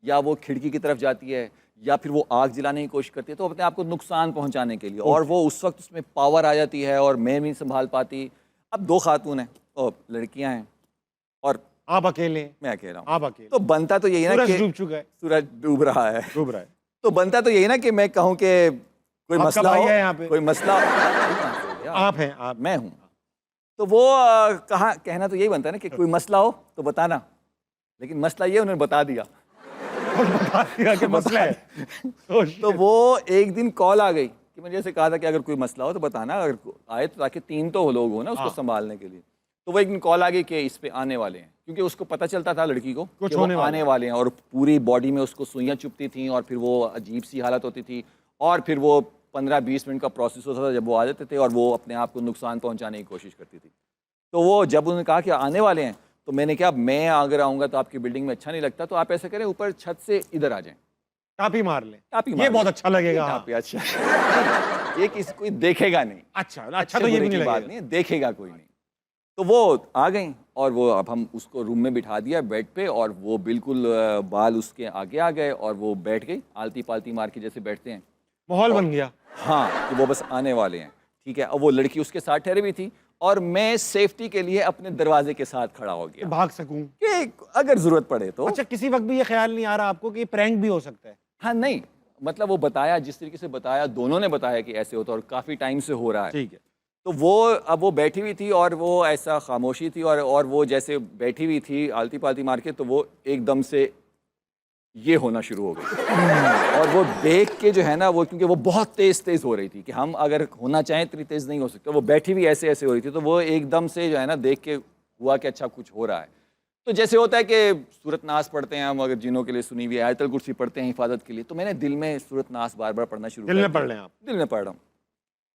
या वो खिड़की की तरफ जाती है, या फिर वो आग जलाने की कोशिश करती है, तो अपने आप को नुकसान पहुंचाने के लिए। और वो उस वक्त उसमें पावर आ जाती है और मैं नहीं संभाल पाती। अब 2 खातून हैं और लड़कियां हैं और आप अकेले हैं, मैं अकेला हूँ। आप अकेले। तो बनता तो यही ना सूरज कि डूब चुका है, सूरज डूब रहा है, डूब रहा है। तो बनता तो यही ना कि मैं कहूँ कि कोई आपका मसला भाई हो, है यहाँ पे। कोई मसला आप हैं, आप। मैं हूँ। तो वो कहा कहना तो यही बनता है ना कि कोई मसला हो तो बताना, लेकिन मसला ये उन्होंने बता दिया। और बता दिया कि मसला है। Oh, shit. तो वो एक दिन कॉल आ गई कि मैंने जैसे कहा था कि अगर कोई मसला हो तो बताना, अगर आए तो, ताकि 3 तो लोग हो ना उसको हाँ। संभालने के लिए। तो वो एक दिन कॉल आ गई कि इस पे आने वाले हैं, क्योंकि उसको पता चलता था लड़की को कुछ कि वो होने वाला आने है। वाले हैं, और पूरी बॉडी में उसको सुइयां चुभती थी और फिर वो अजीब सी हालत होती थी, और फिर वो 15-20 मिनट का प्रोसेस होता था जब वो आ जाते थे, और वो अपने आप को नुकसान पहुंचाने की कोशिश करती थी। तो वो जब उन्होंने कहा कि आने वाले हैं, तो मैंने कहा मैं अगर आऊँगा तो आपकी बिल्डिंग में अच्छा नहीं लगता, तो आप ऐसा करें ऊपर छत से इधर आ जाएं, टापी मार लें, टापी ये मार बहुत लें। अच्छा लगेगा। हाँ। टापी, अच्छा। ये किसी कोई देखेगा नहीं, अच्छा अच्छा, तो ये बुरे भी की नहीं बात लगेगा। नहीं है, देखेगा कोई नहीं। तो वो आ गई, और वो अब हम उसको रूम में बिठा दिया बेड पे, और वो बिल्कुल बाल उसके आगे आ गए, और वो बैठ गई आलती पालती मार के जैसे बैठते हैं। माहौल बन गया। हाँ, कि वो बस आने वाले हैं, ठीक है। और वो लड़की उसके साथ ठहरी हुई थी, और मैं सेफ्टी के लिए अपने दरवाजे के साथ खड़ा हो कि गया भाग सकूं। कि अगर ज़रूरत पड़े तो। अच्छा, किसी वक्त भी ये ख्याल नहीं आ रहा आपको कि प्रैंक भी हो सकता है? हाँ, नहीं, मतलब वो बताया जिस तरीके से बताया, दोनों ने बताया कि ऐसे होता है, और काफ़ी टाइम से हो रहा है। ठीक है। तो वो अब वो बैठी हुई थी, और वो ऐसा खामोशी थी, और वो जैसे बैठी हुई थी आलती पालती मार के, तो वो एकदम से ये होना शुरू हो गई। और वो देख के जो है ना, वो क्योंकि वो बहुत तेज़ हो रही थी कि हम अगर होना चाहें इतनी तेज़ नहीं हो सकते, वो बैठी हुई ऐसे ऐसे हो रही थी, तो वो एकदम से जो है ना देख के हुआ कि अच्छा कुछ हो रहा है। तो जैसे होता है कि सूरत नास पढ़ते हैं हम, अगर जिनों के लिए सुनी हुई आयतल कुर्सी पढ़ते हैं हिफाजत के लिए, तो मैंने दिल में सूरत नास बार बार पढ़ना शुरू दिल कर में दिया। पढ़ लें आप। दिल में पढ़ रहा हूँ,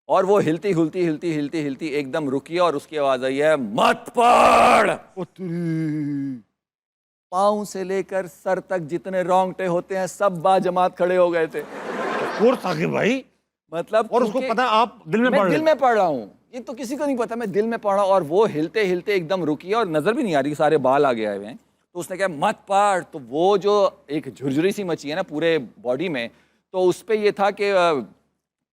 और वो हिलती हिलती हिलती हिलती हिलती एकदम रुकी, और उसकी आवाज़ आई है, मत पढ़। पाँव से लेकर सर तक जितने रोंगटे होते हैं सब बाजमात खड़े हो गए थे। और साकिब भाई, मतलब और उसको क्योंकि पता है आप दिल में मैं पढ़ दिल रहे में पढ़ रहा हूँ, ये तो किसी को नहीं पता, मैं दिल में पढ़ रहा हूँ। और वो हिलते हिलते एकदम रुकी, और नजर भी नहीं आ रही, सारे बाल आगे आए हुए हैं। तो उसने कहा मत पढ़। तो वो जो एक झुरझुरी सी मची है ना पूरे बॉडी में, तो उस पे ये था कि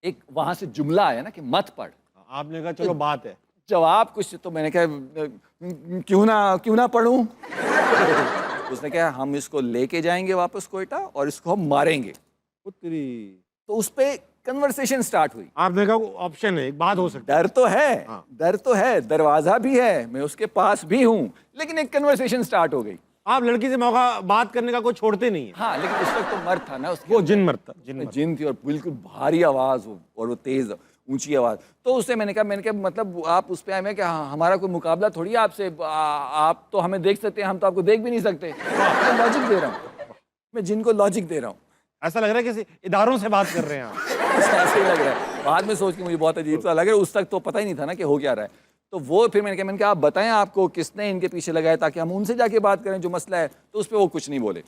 एक वहां से जुमला आया ना कि मत पढ़। आपने कहा चलो बात है। जवाब कुछ, तो मैंने कहा क्यों ना पढ़ूं। उसने कहा हम इसको लेके जाएंगे वापस कोयटा, और इसको हम मारेंगे। तो उस पे कन्वर्सेशन स्टार्ट हुई। आपने कहा ऑप्शन है, एक बात हो सकती है। डर तो है, हाँ। डर तो है, दरवाजा भी है, मैं उसके पास भी हूँ, लेकिन एक कन्वर्सेशन स्टार्ट हो गई। आप लड़की से मौका बात करने का कोई छोड़ते नहीं है। हाँ, लेकिन उस वक्त तो मर्द था ना उसके वो अंदर। जिन मरता, जिन मरता। जिन थी, और बिल्कुल भारी आवाज़ और वो तेज़ ऊंची आवाज़। तो उससे मैंने कहा मतलब आप उस पे आए हैं कि हमारा कोई मुकाबला थोड़ी है आपसे, आप तो हमें देख सकते हैं, हम तो आपको देख भी नहीं सकते। मैं लॉजिक दे रहा हूँ, मैं जिनको लॉजिक दे रहा हूँ। ऐसा लग रहा है किसी इदारों से बात कर रहे हैं आप। ऐसे ही लग रहा है, बाद में सोच के मुझे बहुत अजीब सा लग रहा है। उस तक तो पता ही नहीं था ना कि हो क्या रहा है। तो वो फिर मैंने कहा आप बताएं आपको किसने इनके पीछे लगाया, ताकि हम उनसे जाके बात करें जो मसला है। तो उस पर वो कुछ नहीं बोले।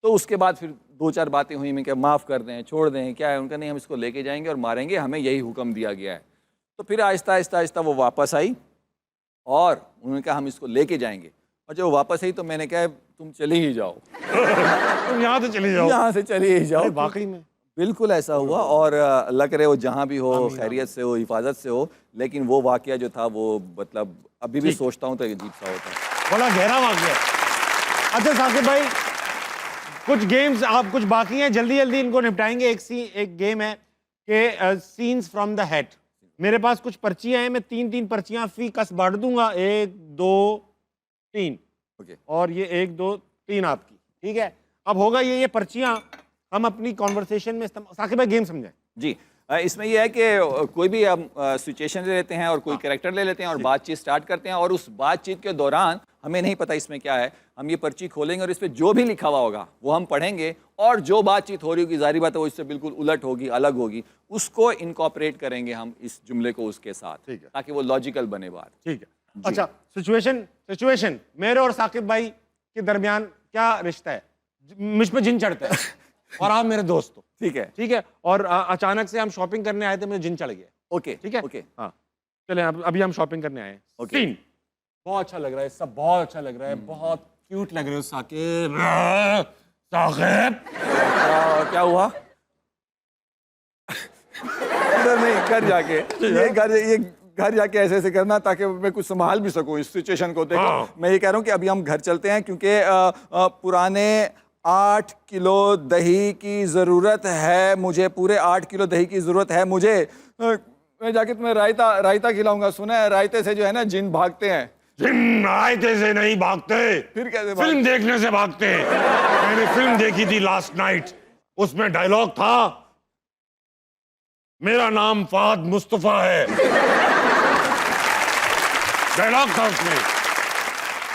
तो उसके बाद फिर 2-4 बातें हुई, मैं क्या माफ़ कर दें, छोड़ दें, क्या है। उनका नहीं, हम इसको लेके जाएंगे और मारेंगे, हमें यही हुक्म दिया गया है। तो फिर आहिस्ता आहिस्ता आहिस्ता वो वापस आई, और उन्होंने कहा हम इसको लेके जाएंगे, और जब वो वापस आई तो मैंने कहा तुम चले ही जाओ, तुम यहाँ से चले जाओ। यहाँ से चले ही जाओ। अरे वाकई में बिल्कुल ऐसा हुआ, और अल्लाह करे वो जहाँ भी हो, खैरियत से हो, हिफाजत से हो, लेकिन वो वाकया जो था वो मतलब अभी भी सोचता हूँ तो अजीब सा होता है। बड़ा गहरा वाकया है। अच्छा साकिब भाई, कुछ गेम्स आप कुछ बाकी हैं, जल्दी जल्दी इनको निपटाएंगे। एक गेम है कि सीन्स फ्रॉम द हेड। मेरे पास कुछ पर्चियां हैं, मैं 3-3 पर्चियां फी कस बांट दूंगा, 1 2 3, ओके, और ये 1 2 3 आपकी, ठीक है। अब होगा ये पर्चियां हम अपनी कॉन्वर्सेशन में साकिब भाई गेम समझाएं। जी। इसमें यह है कि कोई भी हम सिचुएशन ले लेते हैं और कोई कैरेक्टर ले लेते हैं और बातचीत स्टार्ट करते हैं, और उस बातचीत के दौरान हमें नहीं पता इसमें क्या है, हम ये पर्ची खोलेंगे और इस पर जो भी लिखा हुआ होगा वो हम पढ़ेंगे, और जो बातचीत हो रही होगी जाहिर बात है वो इससे बिल्कुल उलट होगी, अलग होगी, उसको इनकॉर्पोरेट करेंगे हम इस जुमले को उसके साथ, ठीक है। ताकि वो लॉजिकल बने बात। ठीक है। अच्छा, सिचुएशन मेरे और साकिब भाई के दरमियान क्या रिश्ता है? मुझ पे जिन चढ़ता है और आप मेरे दोस्त हो, ठीक है, ठीक है। और अचानक से हम शॉपिंग करने आए थे, मुझे जिन चढ़ गया, ओके, ठीक है। ओके, हाँ चले, अभी हम शॉपिंग करने आए हैं। ओके। सीन बहुत अच्छा लग रहा है, सब बहुत अच्छा लग रहा है, बहुत क्यूट लग रहे हो साकिब। साकिब क्या हुआ? इधर नहीं, घर जाके ये घर जाके ऐसे ऐसे करना ताकि मैं कुछ संभाल भी सकूं इस सिचुएशन को। देखो हाँ। मैं ये कह रहा हूँ कि अभी हम घर चलते हैं, क्योंकि पुराने 8 किलो दही की ज़रूरत है मुझे, पूरे 8 किलो दही की ज़रूरत है मुझे। मैं जाके तुम्हें रायता खिलाऊंगा। सुना है रायते से जो है ना जिन भागते हैं। जिन रायते से नहीं भागते, फिर कैसे फिल्म देखने से भागते हैं। मैंने फिल्म देखी थी लास्ट नाइट, उसमें डायलॉग था, मेरा नाम फहद मुस्तफा है। डायलॉग था उसमें,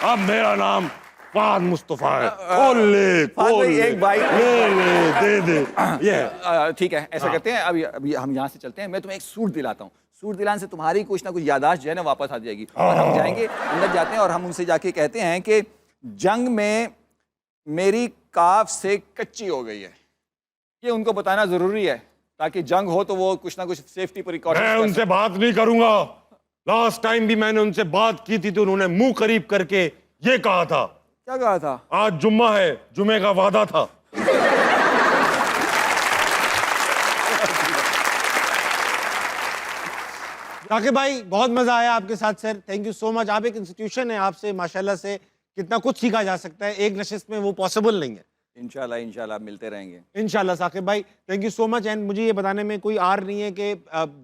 अब मेरा नाम फहद मुस्तफा है। खोल ले, खोल ले, एक बाइक ले, दे ये। ठीक है, ऐसा करते हैं, अभी हम यहाँ से चलते हैं, मैं तुम्हें एक सूट दिलाता हूँ। सूट दिलाने से तुम्हारी कुछ ना कुछ यादाश्त जो है ना वापस आ जाएगी, और हम जाएंगे अंदर, जाते हैं और हम उनसे जाके कहते हैं कि जंग में मेरी काफ से कच्ची हो गई है। ये उनको बताना जरूरी है ताकि जंग हो तो वो कुछ ना कुछ सेफ्टी प्रिकॉशन। मैं उनसे बात नहीं करूंगा। लास्ट टाइम भी मैंने उनसे बात की थी तो उन्होंने मुंह करीब करके ये कहा था। क्या कहा था? आज जुम्मा है, जुमे का वादा था। साकिब भाई बहुत मजा आया आपके साथ sir, thank you so much. आप एक इंस्टीट्यूशन है, आपसे माशाल्लाह से कितना कुछ सीखा जा सकता है, एक नशिस्त में वो पॉसिबल नहीं है। इंशाल्लाह मिलते रहेंगे इंशाल्लाह। साकिब भाई thank you so much. And मुझे ये बताने में कोई आर नहीं है कि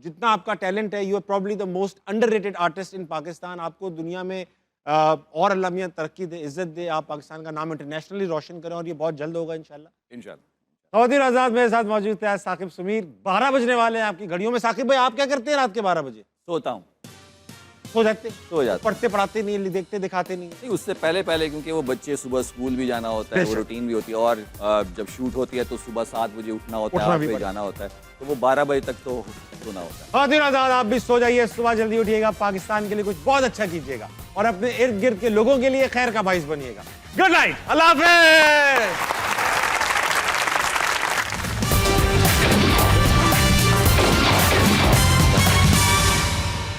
जितना आपका टैलेंट है, you are probably the most underrated artist in Pakistan. आपको दुनिया में और अल्लाह मियां तरक्की दे, इज्जत दे, आप पाकिस्तान का नाम इंटरनेशनली रोशन करें, और ये बहुत जल्द होगा इंशाल्लाह। खवातीन आज़ाद मेरे साथ मौजूद थे आज साकिब समीर। 12 बजने वाले हैं आपकी घड़ियों में। साकिब भाई आप क्या करते हैं रात के 12 बजे? सोता हूँ। सो जाते? सो जाता। पढ़ते पढ़ाते नहीं, देखते दिखाते नहीं? नहीं, उससे पहले क्योंकि वो बच्चे सुबह स्कूल भी जाना होता है, वो रूटीन भी होती है, और जब शूट होती है तो सुबह 7 बजे उठना होता है, 8 बजे जाना होता है, तो वो 12 बजे तक तो सोना होता है। खवातीन आज़ाद आप भी सो जाइए, सुबह जल्दी उठिएगा, पाकिस्तान के लिए कुछ बहुत अच्छा कीजिएगा और अपने इर्द गिर्द के लोगों के लिए खैर का बाइस बनिएगा। गुड नाइट, अल्लाह हाफिज़।